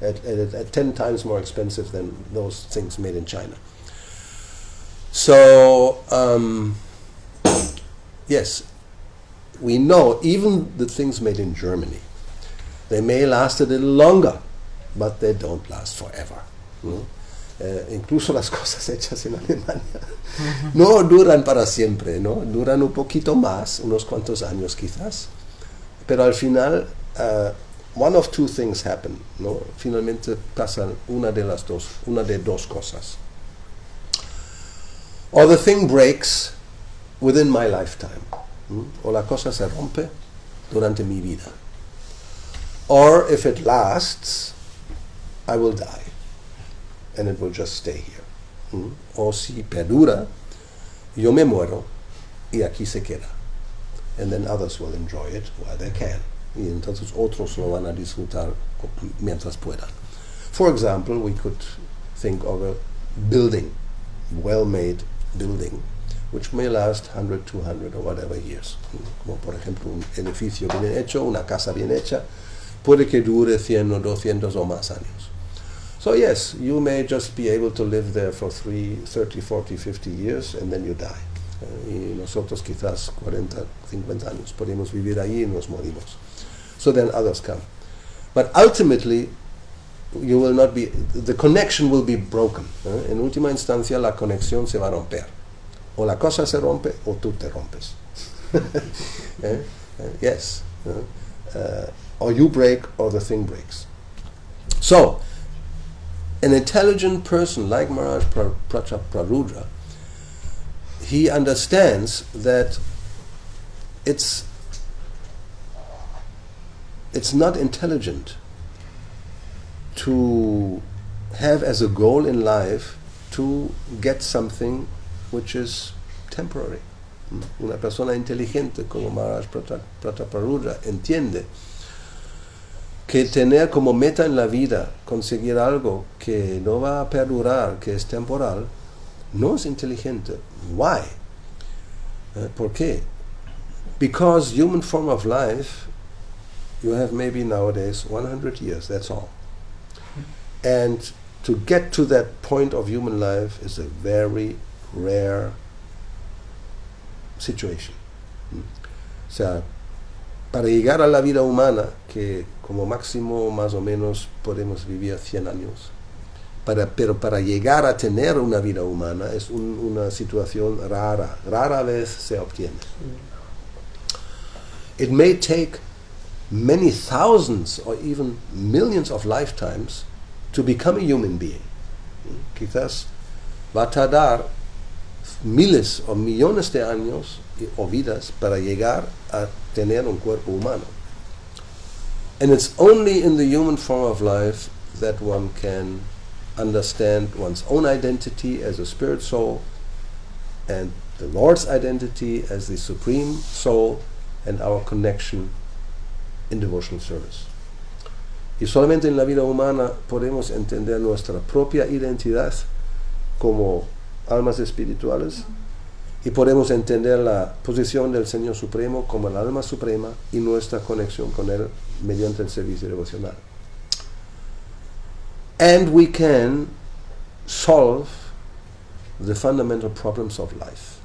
At 10 times more expensive than those things made in China. So, yes, we know even the things made in Germany, they may last a little longer, but they don't last forever. Incluso las cosas hechas en Alemania no duran para siempre, ¿no? Duran un poquito más, unos cuantos años quizás, pero al final one of two things happen, ¿no? Finalmente pasan una de dos cosas. Or the thing breaks within my lifetime, o la cosa se rompe durante mi vida, or if it lasts, I will die. And it will just stay here. O si perdura, yo me muero y aquí se queda. And then others will enjoy it while they can. Y entonces otros lo van a disfrutar mientras puedan. For example, we could think of a building, well-made building, which may last 100, 200 or whatever years. Como por ejemplo un edificio bien hecho, una casa bien hecha, puede que dure 100 o 200 o más años. So yes, you may just be able to live there for 30, 40, 50 years and then you die. Y nosotros quizás 40, 50 años podemos vivir ahí y nos morimos. So then others come. But ultimately, you will not be, the connection will be broken. En última instancia, la conexión se va a romper. O la cosa se rompe o tú te rompes. Yes. Or you break or the thing breaks. So, an intelligent person like Maharaj Pratarudra, he understands that it's not intelligent to have as a goal in life to get something which is temporary. Una persona inteligente como Maharaj Pratarudra entiende que tener como meta en la vida conseguir algo que no va a perdurar, que es temporal, no es inteligente. Why? ¿Por qué? Because human form of life, you have maybe nowadays 100 years, that's all. And to get to that point of human life is a very rare situation. O sea, para llegar a la vida humana, que como máximo más o menos podemos vivir 100 años, pero para llegar a tener una vida humana es una situación rara vez se obtiene. It may take many thousands or even millions of lifetimes to become a human being. Quizás va a tardar miles o millones de años o vidas para llegar a tener un cuerpo humano. And it's only in the human form of life that one can understand one's own identity as a spirit soul and the Lord's identity as the supreme soul and our connection in devotional service. Y solamente en la vida humana podemos entender nuestra propia identidad como almas espirituales y podemos entender la posición del Señor Supremo como el alma suprema y nuestra conexión con Él mediante el servicio devocional. And we can solve the fundamental problems of life.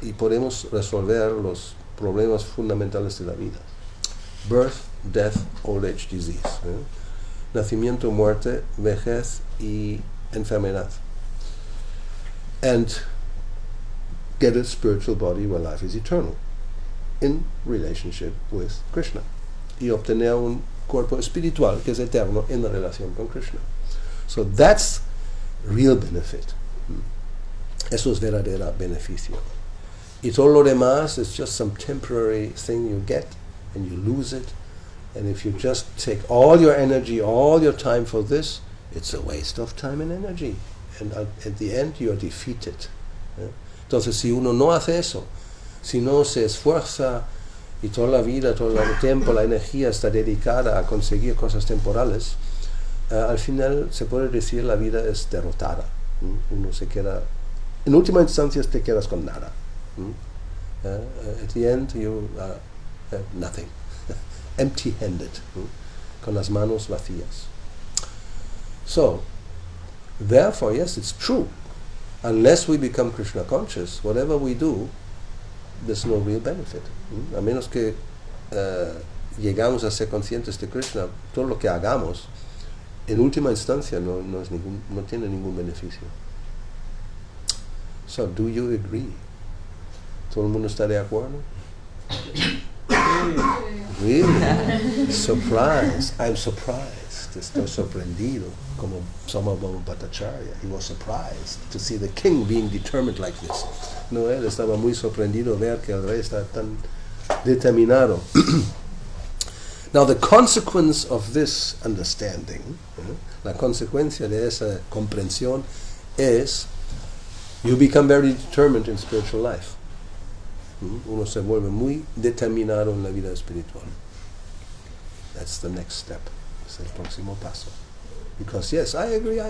Y podemos resolver los problemas fundamentales de la vida. birth, death, old age, disease. Nacimiento, muerte, vejez y enfermedad. And get a spiritual body where life is eternal, in relationship with Krishna. Y obtener un cuerpo espiritual que es eterno en relación con Krishna. So that's real benefit. Eso es verdadero beneficio. Y todo lo demás is just some temporary thing you get and you lose it. And if you just take all your energy, all your time for this, it's a waste of time and energy. And at the end you are defeated. Entonces si uno no hace eso, si no se esfuerza y toda la vida, todo el tiempo, la energía está dedicada a conseguir cosas temporales, al final se puede decir la vida es derrotada. Uno se queda, en última instancia te quedas con nada. At the end you have nothing. Empty-handed, con las manos vacías. So, therefore, yes, it's true. Unless we become Krishna conscious, whatever we do, there's no real benefit. A menos que llegamos a ser conscientes de Krishna, todo lo que hagamos, en última instancia, no tiene ningún beneficio. So, do you agree? ¿Todo el mundo está de acuerdo? Really? Surprised. I'm surprised. Estoy sorprendido. Como Samabhava Bhattacharya. He was surprised to see the king being determined like this. No, él estaba muy sorprendido ver que el rey está tan determinado. Now the consequence of this understanding, la consecuencia de esa comprensión es you become very determined in spiritual life. Uno se vuelve muy determinado en la vida espiritual. That's the next step. Es el próximo paso. Because yes, I agree,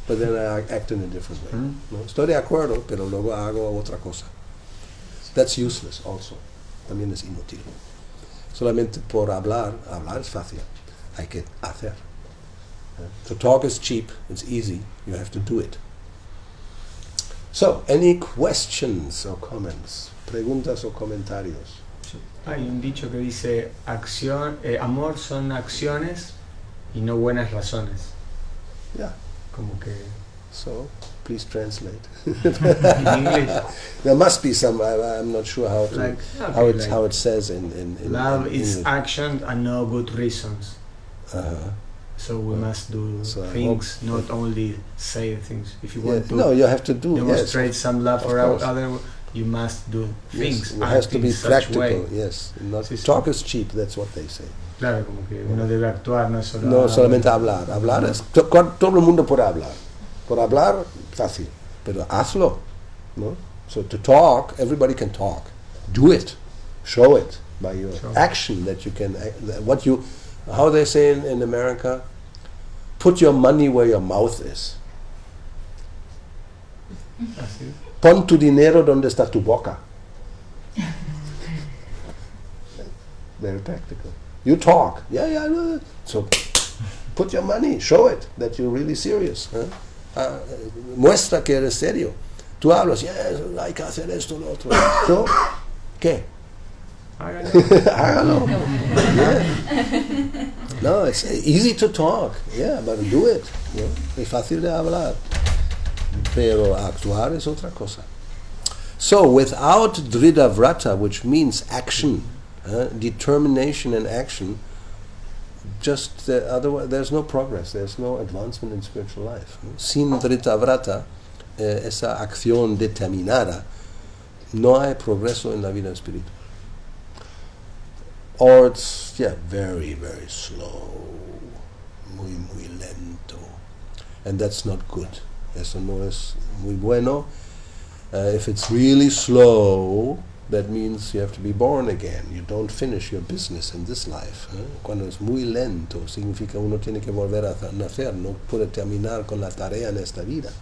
but then I act in a different way. ¿No? Estoy de acuerdo, pero luego hago otra cosa. That's useless also. También es inútil. Solamente por hablar es fácil. Hay que hacer. To talk is cheap, it's easy, you have to do it. So, any questions or comments? Preguntas o comentarios. Hay un dicho que dice amor son acciones y no buenas razones. Yeah. Como que. So, please translate. In English. There must be some. I'm not sure how to, like, how it says in love in is English. action and no good reasons. So we must do things, not only say things. If you want to you have to do demonstrate some love for other, you must do things. It has to be practical. Way. Yes, not talk is cheap. That's what they say. Claro, como que uno debe actuar, no solo. No solamente hablar. Hablar es todo el mundo puede hablar. Por hablar fácil, pero hazlo, ¿no? So to talk, everybody can talk. Do it, show it by your action that you can. What you, how they say in America, put your money where your mouth is. Así. Pon tu dinero donde está tu boca. Very practical. You talk. Yeah. So put your money, show it that you're really serious. Muestra que eres serio. Tú hablas, hay que hacer esto, lo otro. ¿No? ¿Qué? Hágalo. Yeah. No, it's easy to talk. Yeah, but do it. ¿No? Es fácil de hablar. Pero actuar es otra cosa. So, without Dhrida Vrata, which means action, determination and action, just otherwise there's no progress, there's no advancement in spiritual life. Sin Dhrida Vrata, esa acción determinada, no hay progreso en la vida espiritual. Or it's, very, very slow, muy, muy lento. And that's not good. Eso no es muy bueno. If it's really slow, that means you have to be born again. You don't finish your business in this life. Cuando es muy lento, significa uno tiene que volver a nacer, no puede terminar con la tarea en esta vida.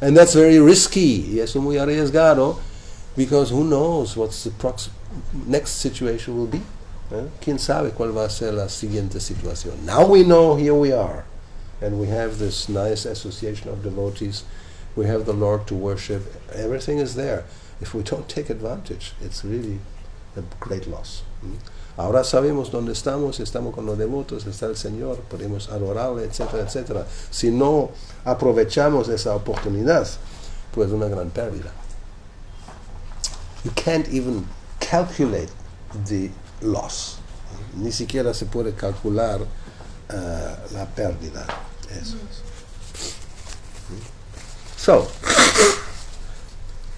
And that's very risky. Y eso muy arriesgado, because who knows what the next situation will be. ¿Quién sabe cuál va a ser la siguiente situación? Now we know, here we are. And we have this nice association of devotees. We have the Lord to worship. Everything is there. If we don't take advantage, it's really a great loss. Ahora sabemos dónde estamos con los devotos, está el Señor, podemos adorarle, etcétera, etcétera. Si no aprovechamos esa oportunidad, pues una gran pérdida. You can't even calculate the loss. Ni siquiera se puede calcular la pérdida. Eso es. So,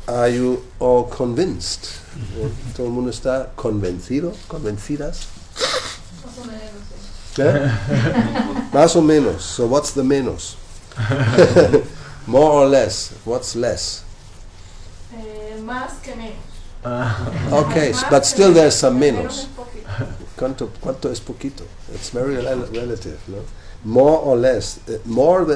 are you all convinced? ¿Todo el mundo está convencido? ¿Convencidas? Más o menos, sí. Más o menos. So what's the menos? More or less. What's less? Más que menos. Okay, Más but que still there's some menos menos. es poquito. ¿Cuánto es poquito? It's very relative, no? More or less. More,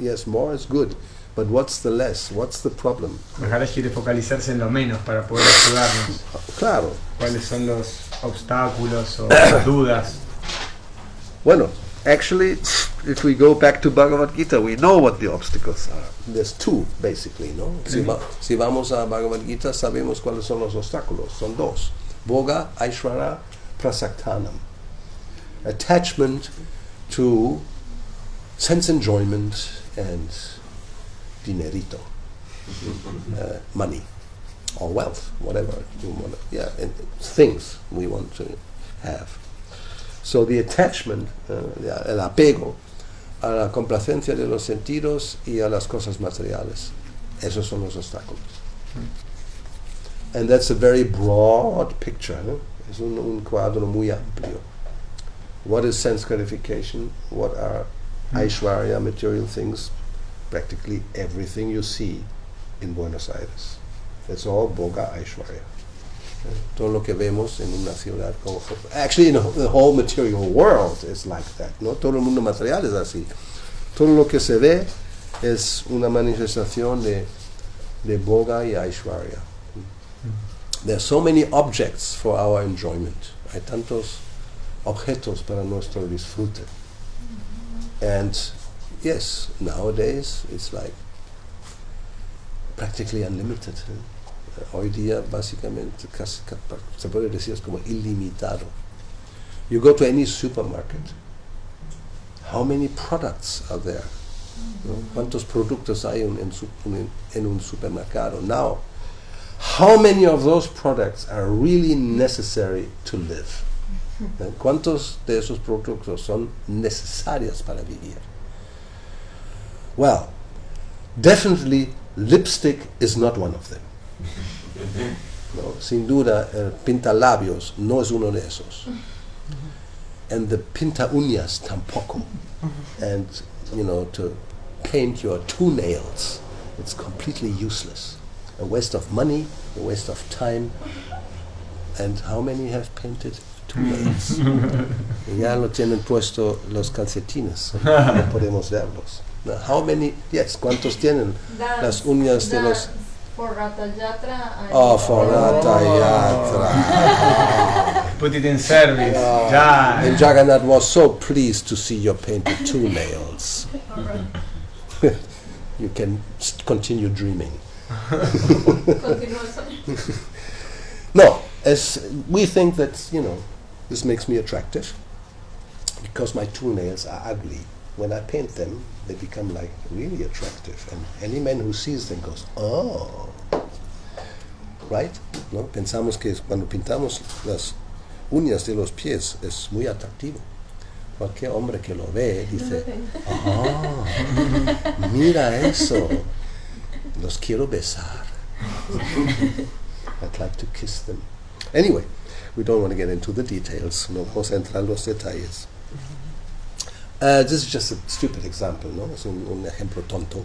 yes, more is good. But what's the less? What's the problem? Maharaj quiere focalizarse en lo menos para poder ayudarnos. Claro. ¿Cuáles son los obstáculos o las dudas? Bueno, actually, if we go back to Bhagavad Gita, we know what the obstacles are. There's two, basically, no? Si vamos a Bhagavad Gita, sabemos cuáles son los obstáculos. Son dos. Bhoga, Aishwarya, Prasaktanam. Attachment to sense enjoyment and dinerito, money or wealth, whatever you want. And things we want to have. So the attachment, el apego a la complacencia de los sentidos y a las cosas materiales. Esos son los obstáculos. And that's a very broad picture. ¿No? Es un cuadro muy amplio. What is sense gratification? What are Aishwarya, material things? Practically everything you see in Buenos Aires. It's all Bhoga Aishwarya. Todo lo que vemos en una ciudad como... Actually, the whole material world is like that. ¿No? Todo el mundo material es así. Todo lo que se ve es una manifestación de Bhoga y Aishwarya. There are so many objects for our enjoyment. Hay tantos objetos para nuestro disfrute. And yes, nowadays it's like practically unlimited. Hoy día básicamente casi se puede decir es como ilimitado. You go to any supermarket, how many products are there? ¿No? ¿Cuántos productos hay en un supermercado? Now, how many of those products are really necessary to live? ¿Cuántos de esos productos son necesarios para vivir? Well, definitely lipstick is not one of them. No, sin duda, el pintalabios no es uno de esos. And the pinta uñas tampoco. And, to paint your toenails, it's completely useless. A waste of money, a waste of time. And how many have painted toenails? Ya lo tienen puesto los calcetines, no podemos verlos. Now, how many, yes, ¿cuántos tienen las uñas de los... For Ratha Yatra. Oh, for Ratha Yatra. Put it in service. And Jagannath was so pleased to see your painted toenails. You can continue dreaming. No, as we think that, this makes me attractive because my toenails are ugly. When I paint them, they become like really attractive, and any man who sees them goes, oh, right? ¿No? Pensamos que cuando pintamos las uñas de los pies es muy atractivo. Cualquier hombre que lo ve dice, oh, mira eso, los quiero besar. I'd like to kiss them. Anyway, we don't want to get into the details. No vamos a entrar en los detalles. This is just a stupid example, no? Es un ejemplo tonto.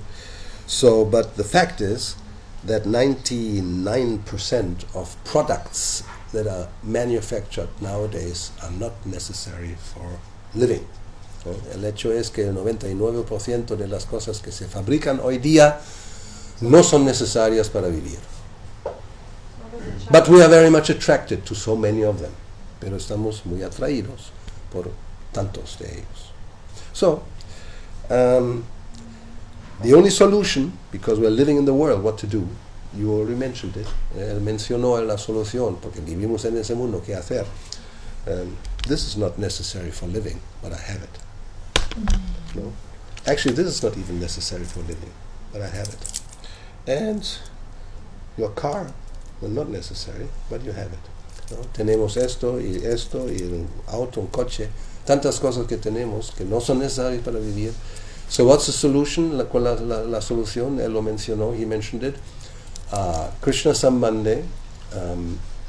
So, but the fact is that 99% of products that are manufactured nowadays are not necessary for living. ¿No? El hecho es que el 99% de las cosas que se fabrican hoy día no son necesarias para vivir. But we are very much attracted to so many of them. Pero estamos muy atraídos por tantos de ellos. So, the only solution, because we're living in the world, what to do, you already mentioned it. Él mencionó la solución, porque vivimos en ese mundo, ¿qué hacer? this is not necessary for living, but I have it. No? Actually, this is not even necessary for living, but I have it. And your car, well, not necessary, but you have it. ¿No? Tenemos esto y un auto, un coche, tantas cosas que tenemos que no son necesarias para vivir. So what's the solution? La solución, él lo mencionó, he mentioned it. Krishna Sambandhe,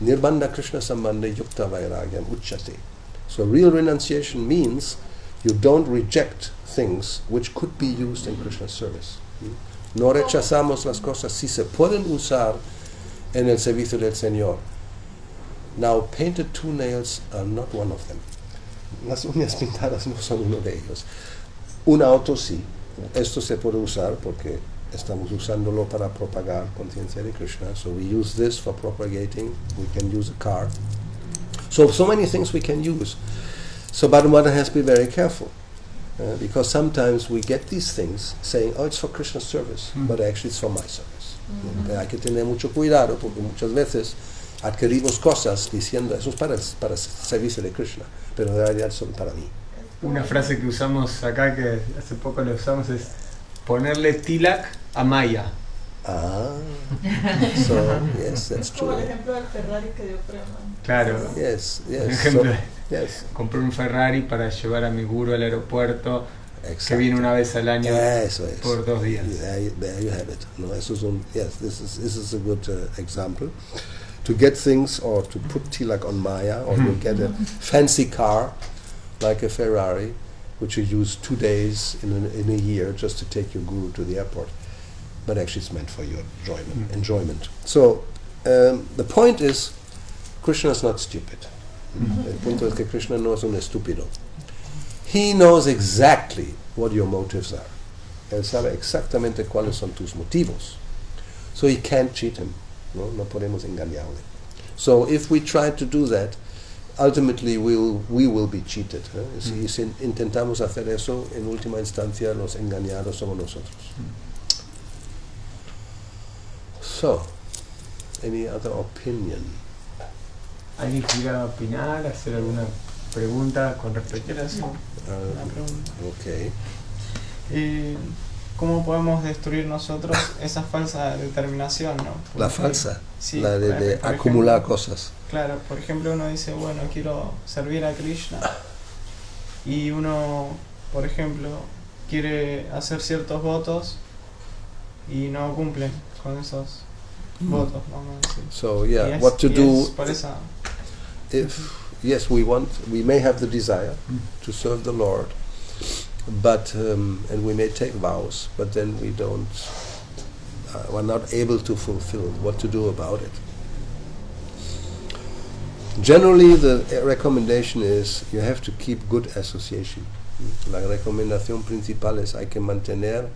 Nirbandha Krishna Sambandhe Yukta Vairagyam Uchyate. So real renunciation means you don't reject things which could be used in Krishna's service. No rechazamos las cosas si se pueden usar en el servicio del Señor. Now, painted toenails are not one of them. Las uñas pintadas no son uno de ellos. Un auto sí. Esto se puede usar porque estamos usándolo para propagar conciencia de Krishna. So we use this for propagating. We can use a car. So many things we can use. So, but one has to be very careful. Because sometimes we get these things saying, oh, it's for Krishna's service, but actually it's for my service. Hay que tener mucho cuidado porque muchas veces adquirimos cosas diciendo, eso es para el servicio de Krishna, pero en realidad son para mí. Una frase que usamos acá, que hace poco la usamos, es ponerle tilak a Maya. So, yes, that's true. Como el ejemplo del Ferrari que dio Prema. Claro. Yes. Por ejemplo, Yes. compré un Ferrari para llevar a mi guru al aeropuerto, Exactly. que viene una vez al año Eso es. por 2 días. There you have it. No, eso es yes, this is a good example. To get things or to put tilak on Maya, or you get a fancy car like a Ferrari, which you use 2 days in a year just to take your guru to the airport. But actually it's meant for your enjoyment. So the point is, Krishna is not stupid. El punto es que Krishna no es un estúpido. He knows exactly what your motives are. Él sabe exactamente cuáles son tus motivos. So he can't cheat him. No podemos engañarle. So if we try to do that, ultimately we will be cheated. Si intentamos hacer eso, en última instancia los engañados somos nosotros. So, any other opinion? ¿Alguien quiera opinar, hacer alguna pregunta con respecto a eso? Una pregunta. Okay. ¿Cómo podemos destruir nosotros esa falsa determinación, no? Porque, La falsa, sí, la de acumular ejemplo, cosas. Claro, por ejemplo, uno dice, bueno, quiero servir a Krishna, y uno, por ejemplo, quiere hacer ciertos votos y no cumplen con esos votos, vamos a decir. So what to do por esa, if yes, we may have the desire to serve the Lord, but and we may take vows, but then we're not able to fulfill. What to do about it? Generally, the recommendation is you have to keep good association. La recomendación principal es hay que mantener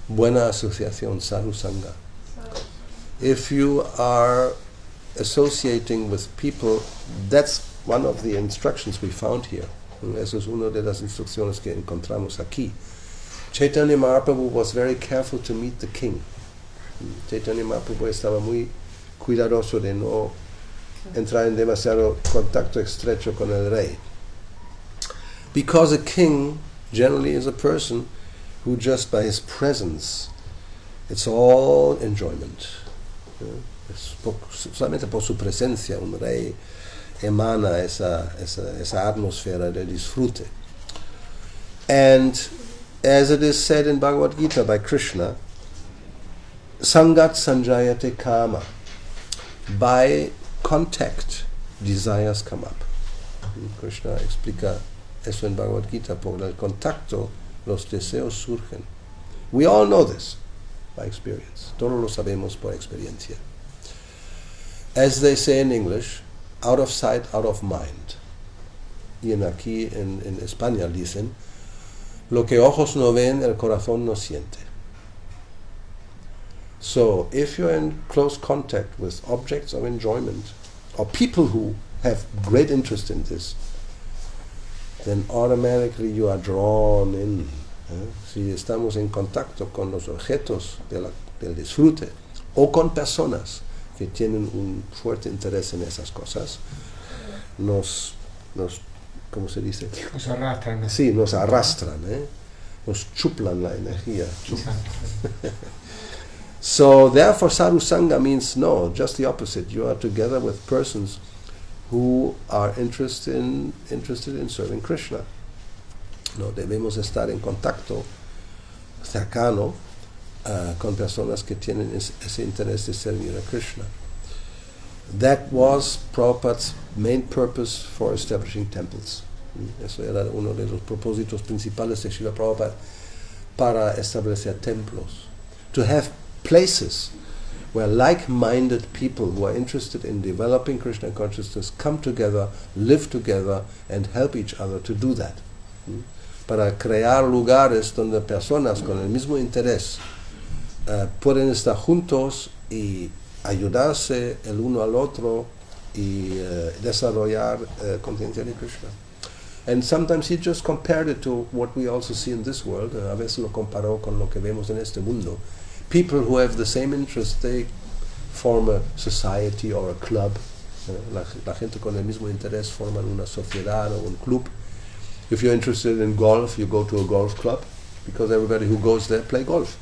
buena asociación, sadhu sangha. If you are associating with people, that's one of the instructions we found here. Eso es una de las instrucciones que encontramos aquí. Chaitanya Mahaprabhu was very careful to meet the king. Chaitanya Mahaprabhu estaba muy cuidadoso de no entrar en demasiado contacto estrecho con el rey. Because a king generally is a person who just by his presence, it's all enjoyment. Solamente por su presencia un rey emana esa atmósfera de disfrute. And as it is said in Bhagavad Gita by Krishna, Sangat Sanjayate Kama. By contact, desires come up. Krishna explica eso en Bhagavad Gita, por el contacto los deseos surgen. We all know this by experience. Todos lo sabemos por experiencia. As they say in English, out of sight, out of mind. Y aquí en España dicen, lo que ojos no ven, el corazón no siente. So, if you're in close contact with objects of enjoyment, or people who have great interest in this, then automatically you are drawn in. Si estamos en contacto con los objetos del disfrute, o con personas que tienen un fuerte interés en esas cosas, nos ¿cómo se dice? Nos arrastran, ¿no? Sí, nos arrastran, nos chuplan la energía. So therefore sadhu sangha means no, just the opposite. You are together with persons who are interested in serving Krishna. No, debemos estar en contacto cercano con personas que tienen ese interés de servir a Krishna. That was Prabhupada's main purpose for establishing temples. Eso era uno de los propósitos principales de Srila Prabhupada para establecer templos. To have places where like-minded people who are interested in developing Krishna consciousness come together, live together, and help each other to do that. Para crear lugares donde personas con el mismo interés pueden estar juntos y ayudarse el uno al otro y desarrollar conciencia de Krishna. And sometimes he just compared it to what we also see in this world. A veces lo comparó con lo que vemos en este mundo. People who have the same interest, they form a society or a club. La gente con el mismo interés forman una sociedad o un club. If you're interested in golf, you go to a golf club, because everybody who goes there play golf.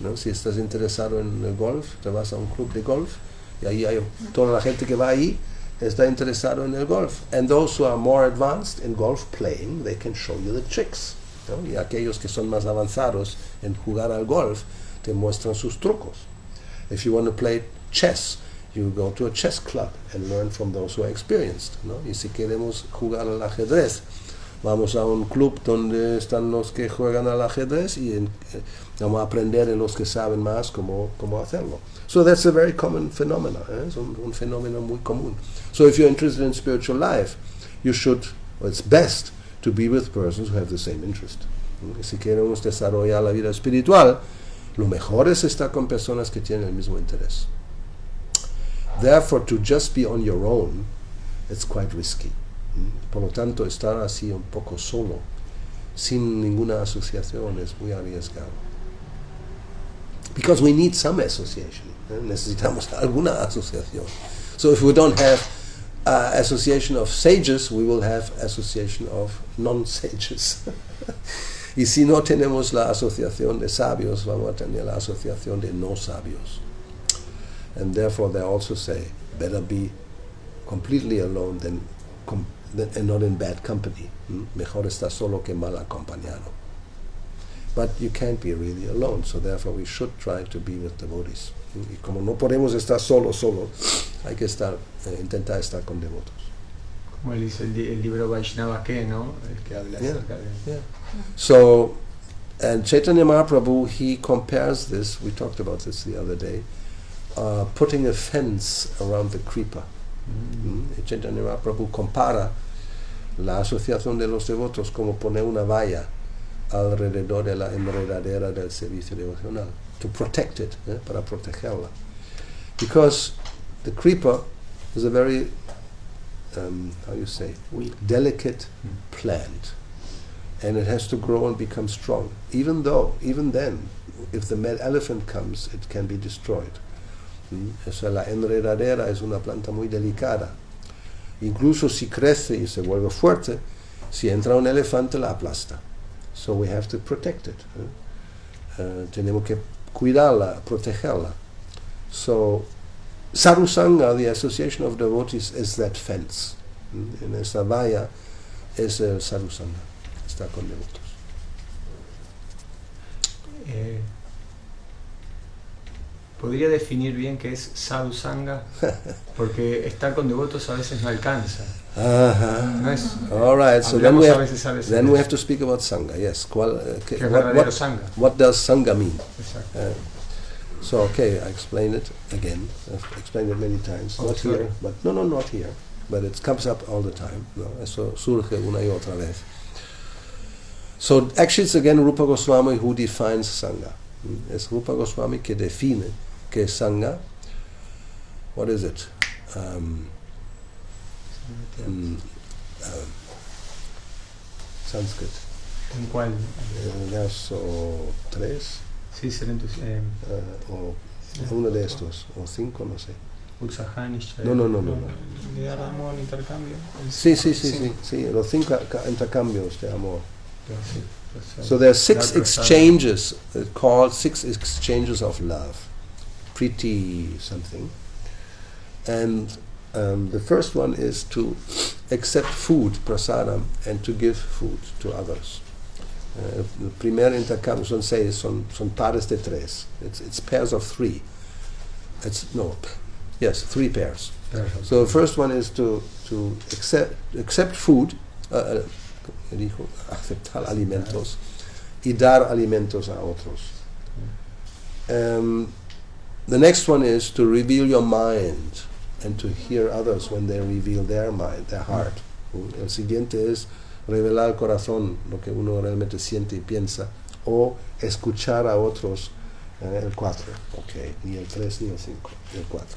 ¿No? Si estás interesado en el golf, te vas a un club de golf, y ahí hay toda la gente que va ahí está interesado en el golf. And those who are more advanced in golf playing, they can show you the tricks. ¿No? Y aquellos que son más avanzados en jugar al golf, te muestran sus trucos. If you want to play chess, you go to a chess club and learn from those who are experienced. ¿No? Y si queremos jugar al ajedrez, vamos a un club donde están los que juegan al ajedrez y vamos a aprender de los que saben más cómo hacerlo. So that's a very common phenomenon. Es un fenómeno muy común. So if you're interested in spiritual life, you should, or it's best to be with persons who have the same interest. Si queremos desarrollar la vida espiritual, lo mejor es estar con personas que tienen el mismo interés. Therefore, to just be on your own, it's quite risky. Por lo tanto, estar así un poco solo, sin ninguna asociación, es muy arriesgado. Because we need some association. Necesitamos alguna asociación. So if we don't have association of sages, we will have association of non-sages. Y si no tenemos la asociación de sabios, vamos a tener la asociación de no sabios. And therefore they also say, better be completely alone than and not in bad company. Mejor estar solo que mal acompañado. But you can't be really alone, so therefore we should try to be with devotees. Y como no podemos estar solo, hay que intentar estar con devotos. Como dice el libro Vaishnava que, ¿no? El que habla acerca de... Yeah. So, and Chaitanya Mahaprabhu, he compares this, we talked about this the other day, putting a fence around the creeper. Chaitanya Mahaprabhu compara la asociación de los devotos como poner una valla alrededor de la enredadera del servicio devocional, to protect it, para protegerla. Because the creeper is a very, delicate plant, and it has to grow and become strong. Even then, if the mad elephant comes, it can be destroyed. La enredadera es una planta muy delicada. Incluso si crece y se vuelve fuerte, si entra un elefante la aplasta. So we have to protect it. Tenemos que cuidarla, protegerla. So Sadhu Sangha, the association of devotees, is that fence. En esa valla es el Sadhu Sangha, está con devotos. ¿Podría definir bien qué es sadhu sangha? Porque estar con devotos a veces no alcanza. No es, all right, so then we have to speak about sangha. Yes, what does sangha mean? So okay, I explain it again. I've explained it many times. Not here, but it comes up all the time. No, eso surge una y otra vez. So actually, it's again Rupa Goswami who defines sangha. Es Rupa Goswami que define que es sangha. What is it? Sanskrit. ¿En cuál? Verso 3. Sí, ser entusiasta. O uno de estos, o 5, no sé. No. De dar amor, intercambio. Sí, los 5 intercambios de amor. So there are 6 exchanges, called 6 exchanges of love. Priti something. And the first one is to accept food, prasadam, and to give food to others. El primer intercambio son 6, son pares de 3. It's pairs of 3. 3 pairs. So the first one is to accept food, aceptar alimentos y dar alimentos a otros. The next one is to reveal your mind and to hear others when they reveal their mind, their heart. El siguiente es revelar el corazón, lo que uno realmente siente y piensa, o escuchar a otros. El 4, ni el 3 ni el 5, el 4.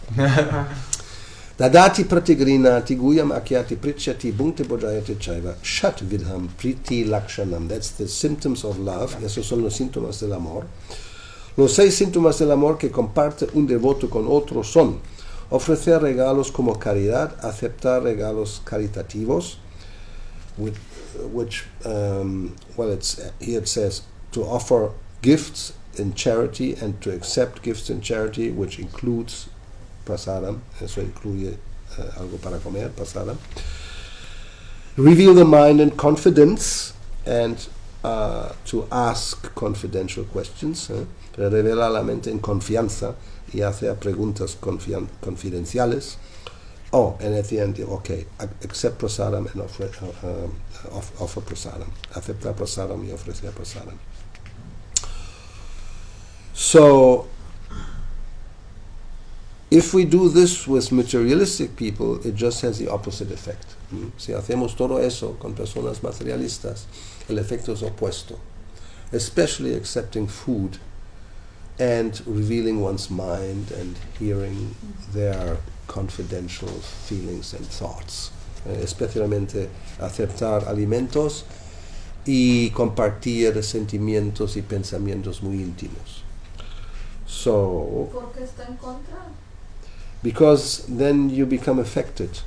Dadati pratigrinati guyam akyati prichyati bhunte bojayate chaiva shat vidham priti lakshanam. That's the symptoms of love. Esos son los síntomas del amor. Los 6 síntomas del amor que comparte un devoto con otro son ofrecer regalos como caridad, aceptar regalos caritativos, which here it says to offer gifts in charity and to accept gifts in charity, which includes prasadam, eso incluye algo para comer, prasadam. Reveal the mind in confidence and to ask confidential questions. Revela la mente en confianza y hacer preguntas confidenciales. And at the end, accept prasadam and offer prasadam. Aceptar prasadam y ofrecer prasadam. So, if we do this with materialistic people, it just has the opposite effect. Si hacemos todo eso con personas materialistas, el efecto es opuesto. Especially accepting food and revealing one's mind and hearing their confidential feelings and thoughts. Especialmente aceptar alimentos y compartir sentimientos y pensamientos muy íntimos. So, ¿Por qué está en contra? Because then you become affected.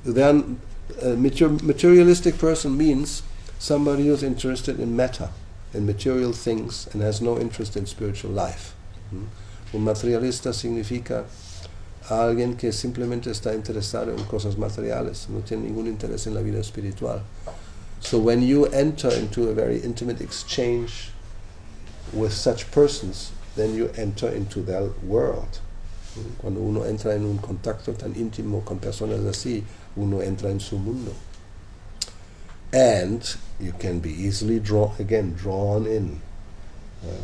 Then a materialistic person means somebody who's interested in matter, in material things, and has no interest in spiritual life. Un materialista significa alguien que simplemente está interesado en cosas materiales, no tiene ningún interés en la vida espiritual. So when you enter into a very intimate exchange with such persons, then you enter into their world. Cuando uno entra en un contacto tan íntimo con personas así, uno entra en su mundo. And you can be easily drawn in.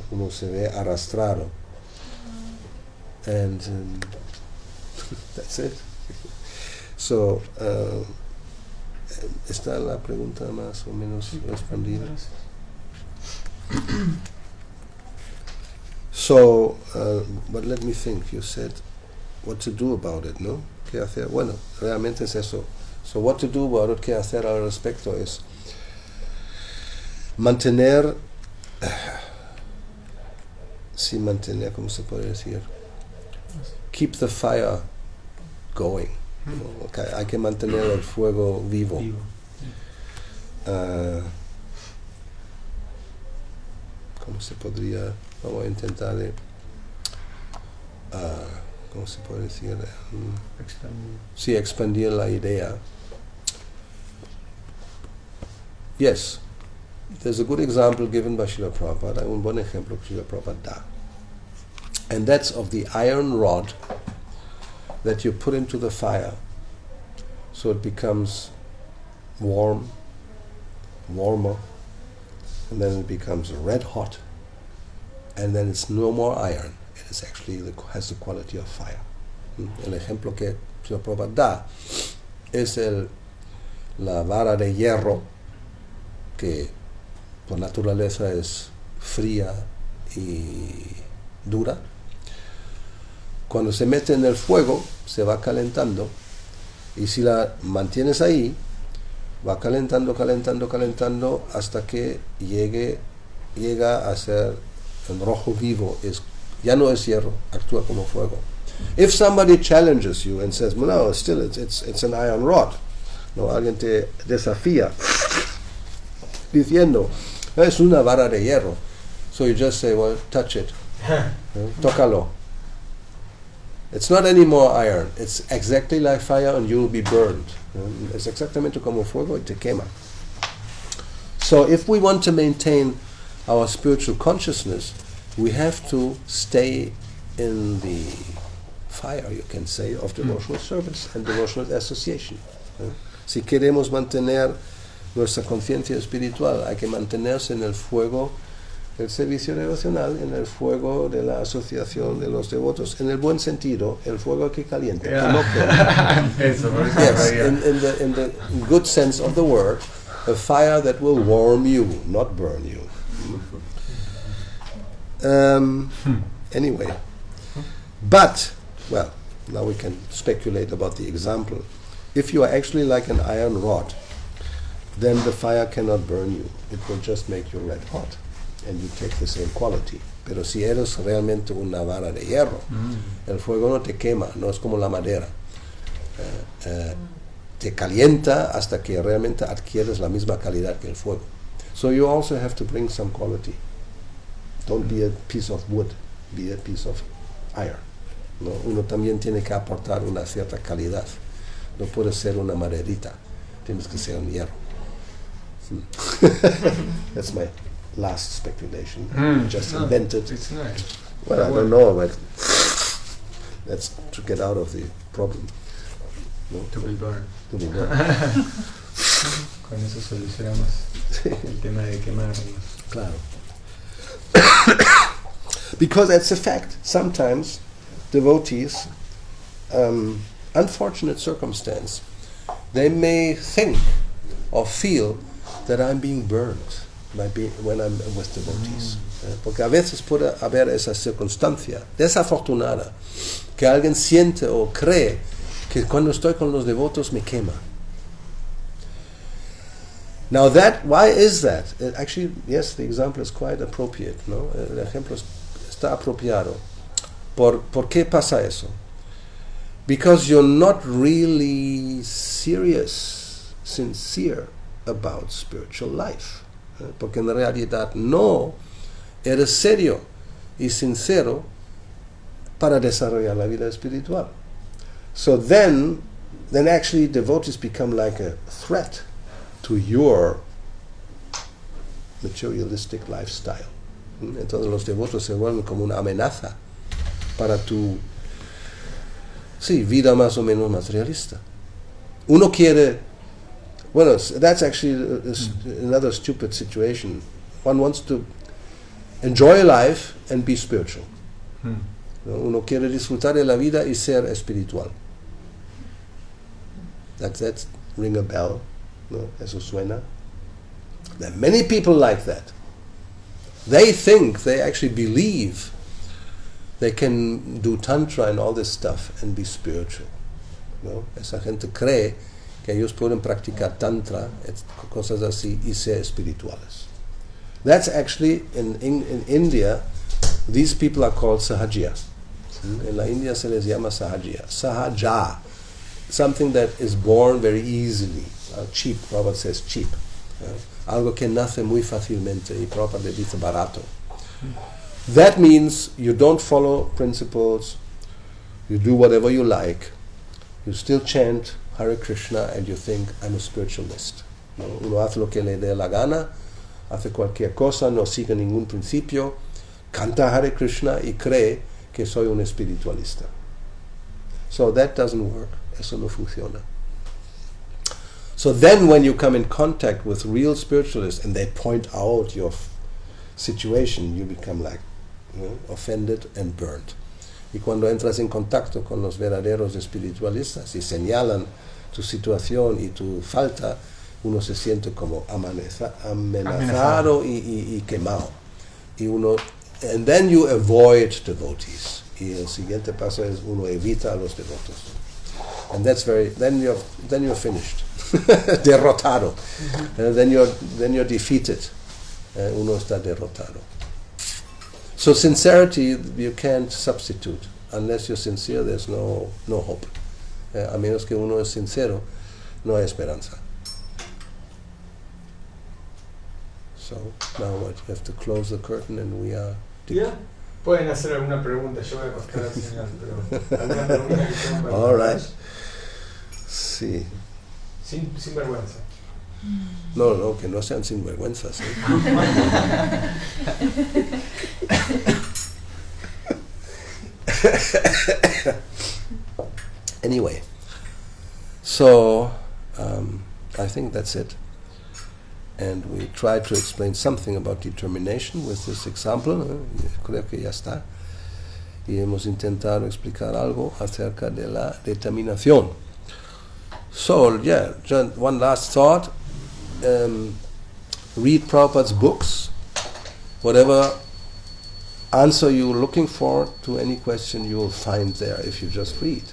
Uno se ve arrastrado. And that's it. So, ¿está la pregunta más o menos respondida? So, but let me think. You said what to do about it, ¿no? ¿Qué hacer? Bueno, realmente es eso. So, what to do about it, qué hacer al respecto es mantener, ¿cómo se puede decir? Keep the fire going. Okay, hay que mantener el fuego vivo. ¿Cómo se podría? Vamos a intentar ¿cómo se puede decir? Expandir. Sí, expandir la idea. Yes, there's a good example given by Srila Prabhupada, un buen ejemplo que Srila Prabhupada da. And that's of the iron rod that you put into the fire so it becomes warmer, and then it becomes red hot, and then it's no more iron. It is actually has the quality of fire. El ejemplo que Srila Prabhupada da es la vara de hierro que por naturaleza es fría y dura. Cuando se mete en el fuego se va calentando, y si la mantienes ahí va calentando hasta que llega a ser en rojo vivo. Ya no es hierro, actúa como fuego. If somebody challenges you and says, no, still it's an iron rod, no, alguien te desafía diciendo, es una vara de hierro, so you just say, well, touch it, tócalo. It's not anymore iron, it's exactly like fire and you'll be burned. Es exactamente como fuego y te quema. So if we want to maintain our spiritual consciousness, we have to stay in the fire, you can say, of devotional service and devotional association. Si queremos mantener nuestra conciencia espiritual, hay que mantenerse en el fuego del servicio devocional, en el fuego de la asociación de los devotos, en el buen sentido, el fuego que calienta, que no quema. Yes, in the good sense of the word, a fire that will warm you, not burn you. Anyway, but, well, now we can speculate about the example. If you are actually like an iron rod, then the fire cannot burn you. It will just make you red hot, and you take the same quality. Pero si eres realmente una vara de hierro, el fuego no te quema, no es como la madera. Te calienta hasta que realmente adquieres la misma calidad que el fuego. So you also have to bring some quality. Don't be a piece of wood, be a piece of iron. ¿No? Uno también tiene que aportar una cierta calidad. No puede ser una maderita, tienes que ser un hierro. That's my last speculation. Just invented. It's nice. Well, I don't know, but that's to get out of the problem. No? To be burned. To be burned. Con eso solucionamos el tema de quemarnos. Claro. Because that's a fact. Sometimes devotees, unfortunate circumstance, they may think or feel that I'm being burned when I'm with devotees. Porque a veces puede haber esa circunstancia desafortunada que alguien siente o cree que cuando estoy con los devotos me quema. Now why is that? Actually, yes, the example is quite appropriate, ¿no? El ejemplo está apropiado. ¿Por qué pasa eso? Because you're not really sincere about spiritual life. Porque en realidad no eres serio y sincero para desarrollar la vida espiritual. So then actually devotees become like a threat to your materialistic lifestyle. Entonces los devotos se vuelven como una amenaza para tu vida más o menos materialista. Uno quiere, well, that's actually another stupid situation. One wants to enjoy life and be spiritual. Uno quiere disfrutar de la vida y ser espiritual. That's ring a bell. No, eso suena. There are many people like that. They think, they actually believe they can do tantra and all this stuff and be spiritual. ¿No? Esa gente cree que ellos pueden practicar tantra, cosas así, y ser espirituales. That's actually, in India, these people are called sahajiya. En la India se les llama sahajiya. Sahaja, something that is born very easily. Cheap, Prabhupada says cheap. Algo que nace muy fácilmente, y Prabhupada le dice barato. That means you don't follow principles, you do whatever you like, you still chant Hare Krishna and you think, I'm a spiritualist. ¿No? Uno hace lo que le dé la gana, hace cualquier cosa, no sigue ningún principio, canta Hare Krishna y cree que soy un espiritualista. So that doesn't work. Eso no funciona. So then when you come in contact with real spiritualists and they point out your situation, you become like offended and burnt. Y cuando entras en contacto con los verdaderos espiritualistas y señalan tu situación y tu falta, uno se siente como amenazado y quemado. Y and then you avoid devotees. Y el siguiente paso es uno evita a los devotos. And that's then you're finished. Derrotado. Then you're defeated. Uno está derrotado. So sincerity you can't substitute. unless you're sincere, there's no hope. A menos que uno es sincero, no hay esperanza. So, now what? You have to close the curtain and we are... Yeah. Pueden hacer alguna pregunta, yo voy a acostar al final, pero alguna pregunta que tengan para All right. Sí. Sin vergüenza. No, que no sean sinvergüenzas. Anyway, so I think that's it. And we tried to explain something about determination with this example. Creo que ya está. Y hemos intentado explicar algo acerca de la determinación. So, yeah, just one last thought. Read Prabhupada's books. Whatever answer you're looking for to any question, you will find there if you just read.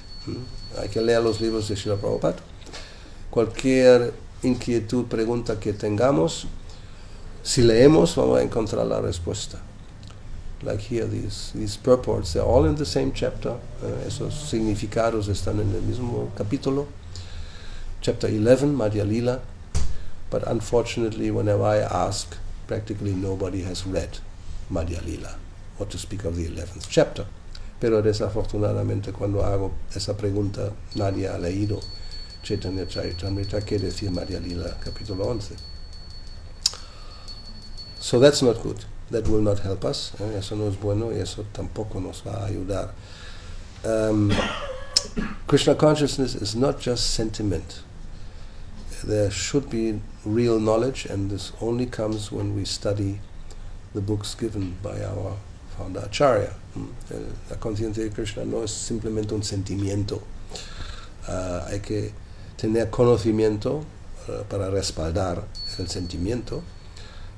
Hay que leer los libros de Srila Prabhupada. Cualquier inquietud, pregunta que tengamos, si leemos, vamos a encontrar la respuesta. Like here, these purports, they're all in the same chapter. Esos significados están en el mismo capítulo. Chapter 11, Madhya Lila. But unfortunately, whenever I ask, practically nobody has read Madhya Lila, what to speak of the 11th chapter. Pero desafortunadamente, cuando hago esa pregunta, nadie ha leído Chaitanya Charitamrita, que decir Madhya Lila, capítulo 11. So that's not good. That will not help us. Eso no es bueno y eso tampoco nos va a ayudar. Krishna consciousness is not just sentiment. There should be real knowledge, and this only comes when we study the books given by our founder Acharya. La conciencia de Krishna no es simplemente un sentimiento. Hay que tener conocimiento para respaldar el sentimiento,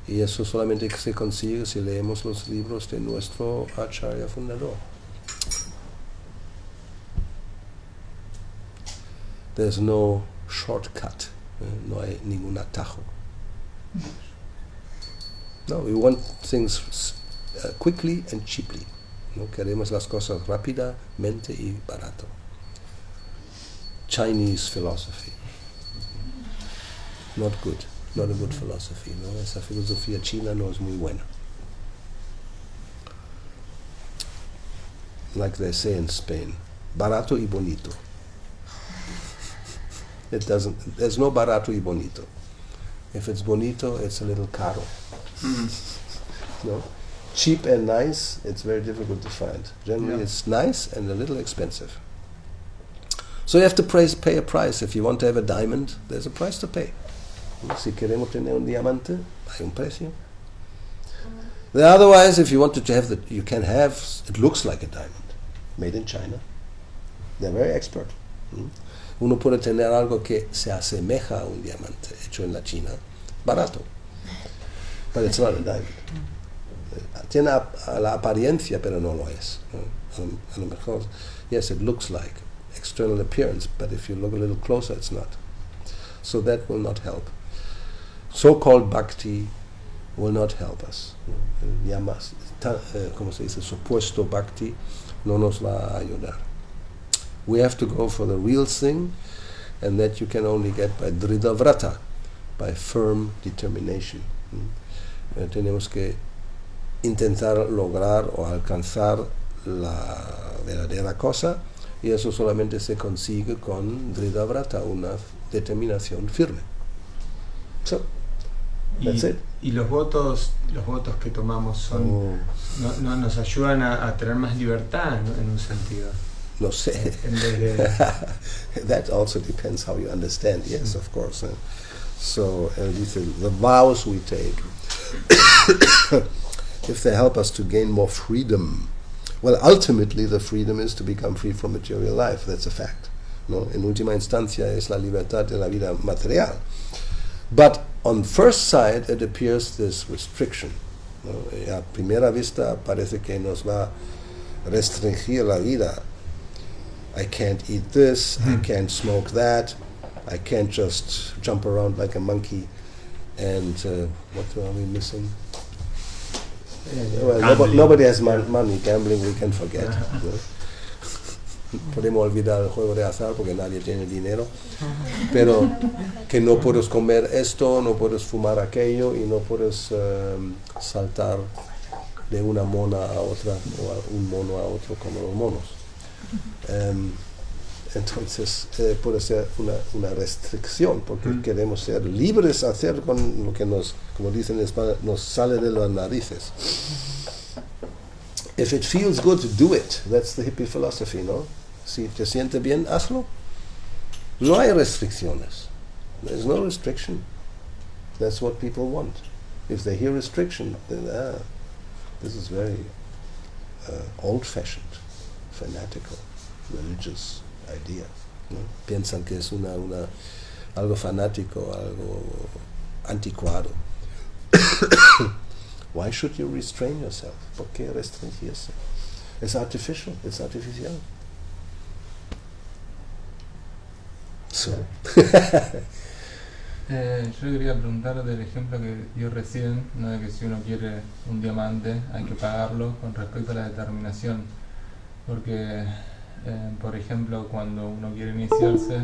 y eso solamente se consigue si leemos los libros de nuestro Acharya fundador. There's no shortcut. No hay ningún atajo. No, we want things quickly and cheaply. No queremos las cosas rápidamente y barato. Chinese philosophy. Not good. Not a good philosophy. No, esa filosofía china no es muy buena. Like they say in Spain, barato y bonito. There's no barato y bonito. If it's bonito, it's a little caro. No? Cheap and nice, it's very difficult to find. Generally, it's nice and a little expensive. So you have to pay a price. If you want to have a diamond, there's a price to pay. Si queremos tener un diamante, hay un precio. Otherwise, if you want to have you can have, it looks like a diamond, made in China. They're very expert. Uno puede tener algo que se asemeja a un diamante hecho en la China, barato, but it's not a diamond. Tiene la apariencia, pero no lo es. A lo mejor, yes, it looks like external appearance, but if you look a little closer, it's not. So that will not help. So-called bhakti will not help us. Como se dice, supuesto bhakti no nos va a ayudar. We have to go for the real thing, and that you can only get by dhrida vrata, by firm determination. Tenemos que intentar lograr o alcanzar la verdadera cosa, y eso solamente se consigue con dhrida vrata, una determinación firme. So, that's it. Y los votos que tomamos son no nos ayudan a tener más libertad, ¿no? En un sentido. No sé. That also depends how you understand. Yes, of course. So the vows we take, if they help us to gain more freedom, well, ultimately the freedom is to become free from material life. That's a fact. No, en última instancia es la libertad de la vida material. But on first sight, it appears this restriction. No, a primera vista parece que nos va a restringir la vida. I can't eat this, I can't smoke that, I can't just jump around like a monkey, and what are we missing? Well, nobody has money. Gambling we can forget. podemos olvidar el juego de azar porque nadie tiene dinero, pero que no puedes comer esto, no puedes fumar aquello y no puedes saltar de una mona a otra o a un mono a otro como los monos. Entonces puede ser una restricción porque queremos ser libres a hacer con lo que nos, como dicen en español, nos sale de las narices. If it feels good, do it. That's the hippie philosophy, ¿no? Si te siente bien, hazlo. No hay restricciones. There's no restriction. That's what people want. If they hear restriction, then this is very old-fashioned, fanatical, religious idea, ¿no? Piensan que es algo fanático, algo anticuado. Why should you restrain yourself? ¿Por qué restringirse? Es artificial, es artificial. So. Yo quería preguntar del ejemplo que dio recién, ¿no? De que si uno quiere un diamante hay que pagarlo con respecto a la determinación, porque por ejemplo cuando uno quiere iniciarse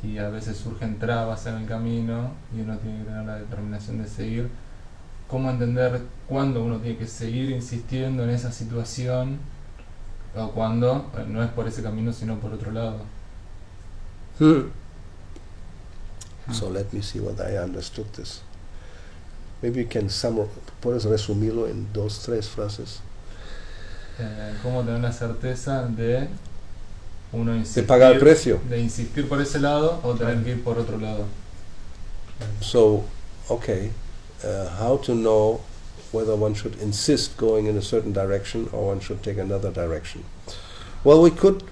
y a veces surgen trabas en el camino y uno tiene que tener la determinación de seguir, ¿cómo entender cuándo uno tiene que seguir insistiendo en esa situación o cuándo no es por ese camino sino por otro lado? So let me see whether I understood this. Maybe you can puedes resumirlo en 2-3 frases. ¿Cómo tener la certeza de uno insistir, de pagar el precio? De insistir por ese lado o tener que ir por otro lado. So, okay, how to know whether one should insist going in a certain direction or one should take another direction? Well, we could,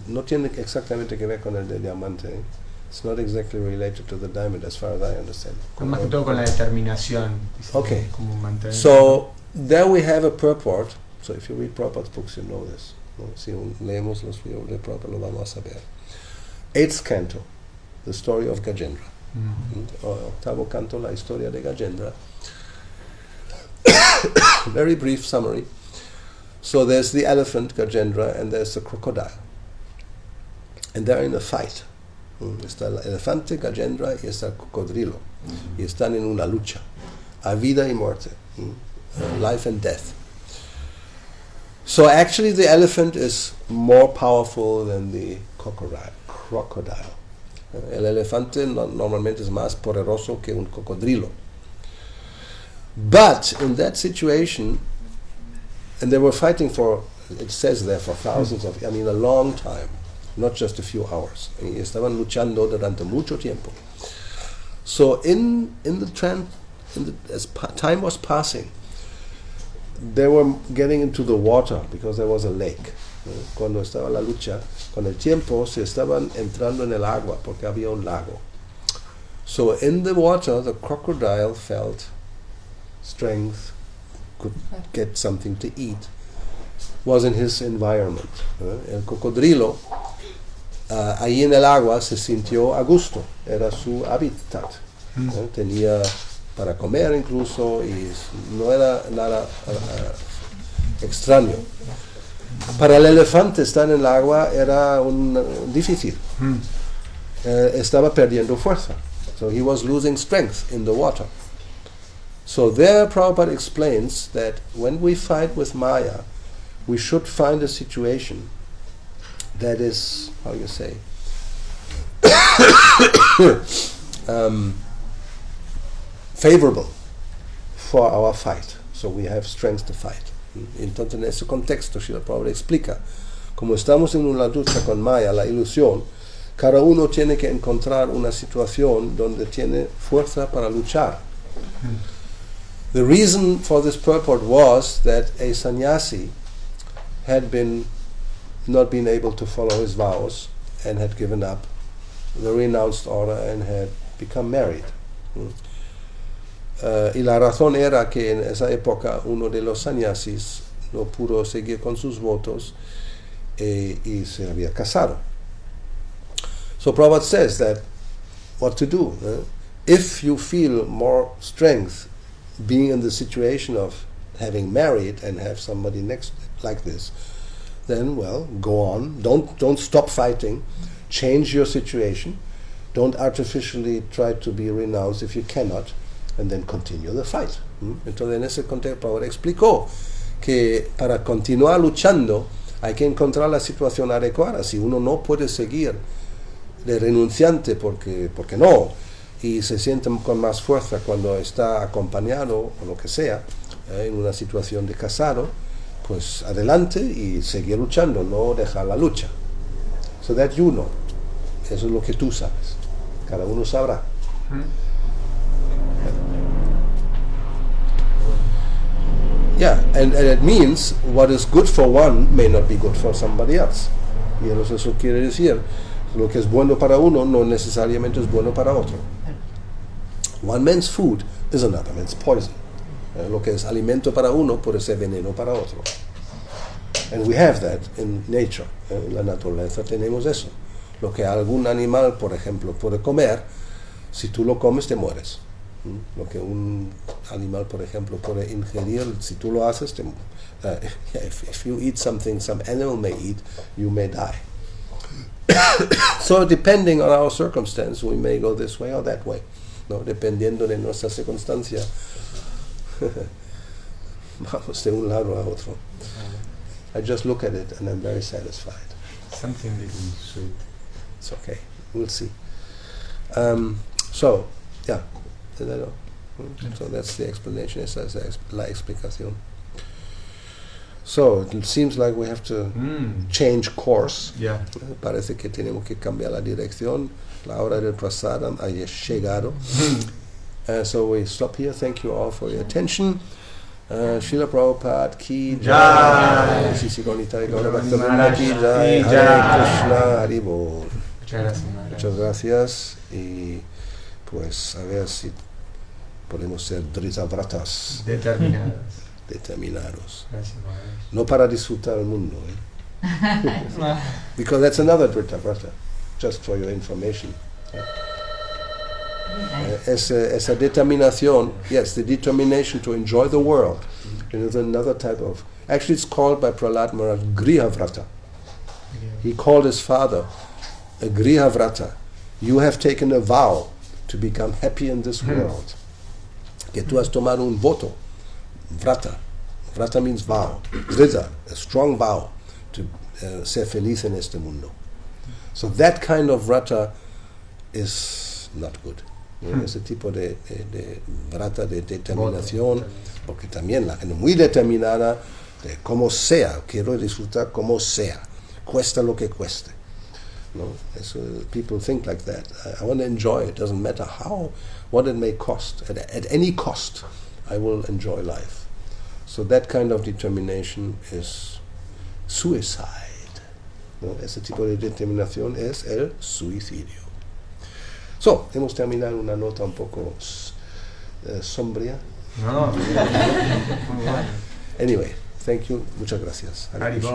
no tiene exactamente que ver con el de diamante. It's not exactly related to the diamond as far as I understand. Más que todo con la determinación. Okay. Como mantener. So, there we have a purport. So if you read Prabhupada's books, you know this. ¿No? Si leemos los libros de Prabhupada, lo vamos a saber. 8th canto, the story of Gajendra. Octavo canto, la historia de Gajendra. Very brief summary. So there's the elephant, Gajendra, and there's the crocodile. And they're in a fight. Está el elefante, Gajendra, y está el cocodrilo. Y están en una lucha. A vida y muerte. Life and death. So actually the elephant is more powerful than the crocodile. El elefante normalmente es más poderoso que un cocodrilo. But in that situation, and they were fighting for, it says there, for thousands of, a long time, not just a few hours. Y estaban luchando durante mucho tiempo. So as time was passing, they were getting into the water because there was a lake. Cuando estaba la lucha, con el tiempo se estaban entrando en el agua porque había un lago. So in the water, the crocodile felt strength, could get something to eat, was in his environment. El cocodrilo, ahí en el agua se sintió a gusto, era su hábitat. Tenía para comer incluso y no era nada extraño. Para el elefante estar en el agua era difícil. Estaba perdiendo fuerza. So he was losing strength in the water. So there Prabhupada explains that when we fight with Maya, we should find a situation that is, how you say, favorable for our fight. So we have strength to fight. Entonces en ese contexto, Srila Prabhupada explica, como estamos en una lucha con Maya, la ilusión, cada uno tiene que encontrar una situación donde tiene fuerza para luchar. The reason for this purport was that a sannyasi had not been able to follow his vows and had given up the renounced order and had become married. Y la razón era que en esa época uno de los sannyasis no pudo seguir con sus votos y se había casado. So Prabhupada says that what to do. If you feel more strength being in the situation of having married and have somebody next like this, then, well, go on. Don't stop fighting. Change your situation. Don't artificially try to be renounced if you cannot, and then continue the fight. Entonces, en ese contexto, ahora explicó que para continuar luchando hay que encontrar la situación adecuada. Si uno no puede seguir de renunciante porque no, y se siente con más fuerza cuando está acompañado o lo que sea, en una situación de casado, pues adelante y seguir luchando, no dejar la lucha. So that you know. Eso es lo que tú sabes. Cada uno sabrá. Yeah, and it means what is good for one may not be good for somebody else. Y eso quiere decir, lo que es bueno para uno no necesariamente es bueno para otro. One man's food is another man's poison. Lo que es alimento para uno puede ser veneno para otro. And we have that in nature. En la naturaleza tenemos eso. Lo que algún animal, por ejemplo, puede comer, si tú lo comes te mueres. Lo que un animal, por ejemplo, puede ingerir, si tú lo haces, if you eat something some animal may eat, you may die. So depending on our circumstance, we may go this way or that way. ¿No? Dependiendo de nuestra circunstancia, vamos de un lado a otro. I just look at it and I'm very satisfied. Something little sweet. It's okay. We'll see. So, yeah. So that's the explanation. Esa es la explicación. So it seems like we have to change course. Yeah. Parece que tenemos que cambiar la dirección. La hora del prasada ha llegado. So we stop here. Thank you all for your attention. Srila Prabhupada ki jai. Sisi Gaunita Gauravani ki jai. Hare Krishna, Hari Bol. Muchas gracias. Y pues a ver si podemos ser drisavratas. Determinados. Gracias, No para disfrutar el mundo. Because that's another dritavrata. Just for your information. Esa determinación, yes, the determination to enjoy the world. It is another type of, actually it's called by Prahlad Maharaj Grihavrata. He called his father a Grihavrata. You have taken a vow to become happy in this world. Que tú has tomado un voto. Vrata. Vrata means vow. Drita, a strong vow to ser feliz en este mundo. So that kind of vrata is not good. Ese tipo de vrata, de determinación, porque también la gente muy determinada, de como sea, quiero disfrutar como sea, cuesta lo que cueste. No? So people think like that. I want to enjoy it, doesn't matter how, what it may cost. At any cost, I will enjoy life. So that kind of determination is suicide. ¿No? Ese tipo de determinación es el suicidio. So, hemos terminado una nota un poco sombría. No. Anyway, thank you. Muchas gracias. Hare Krishna.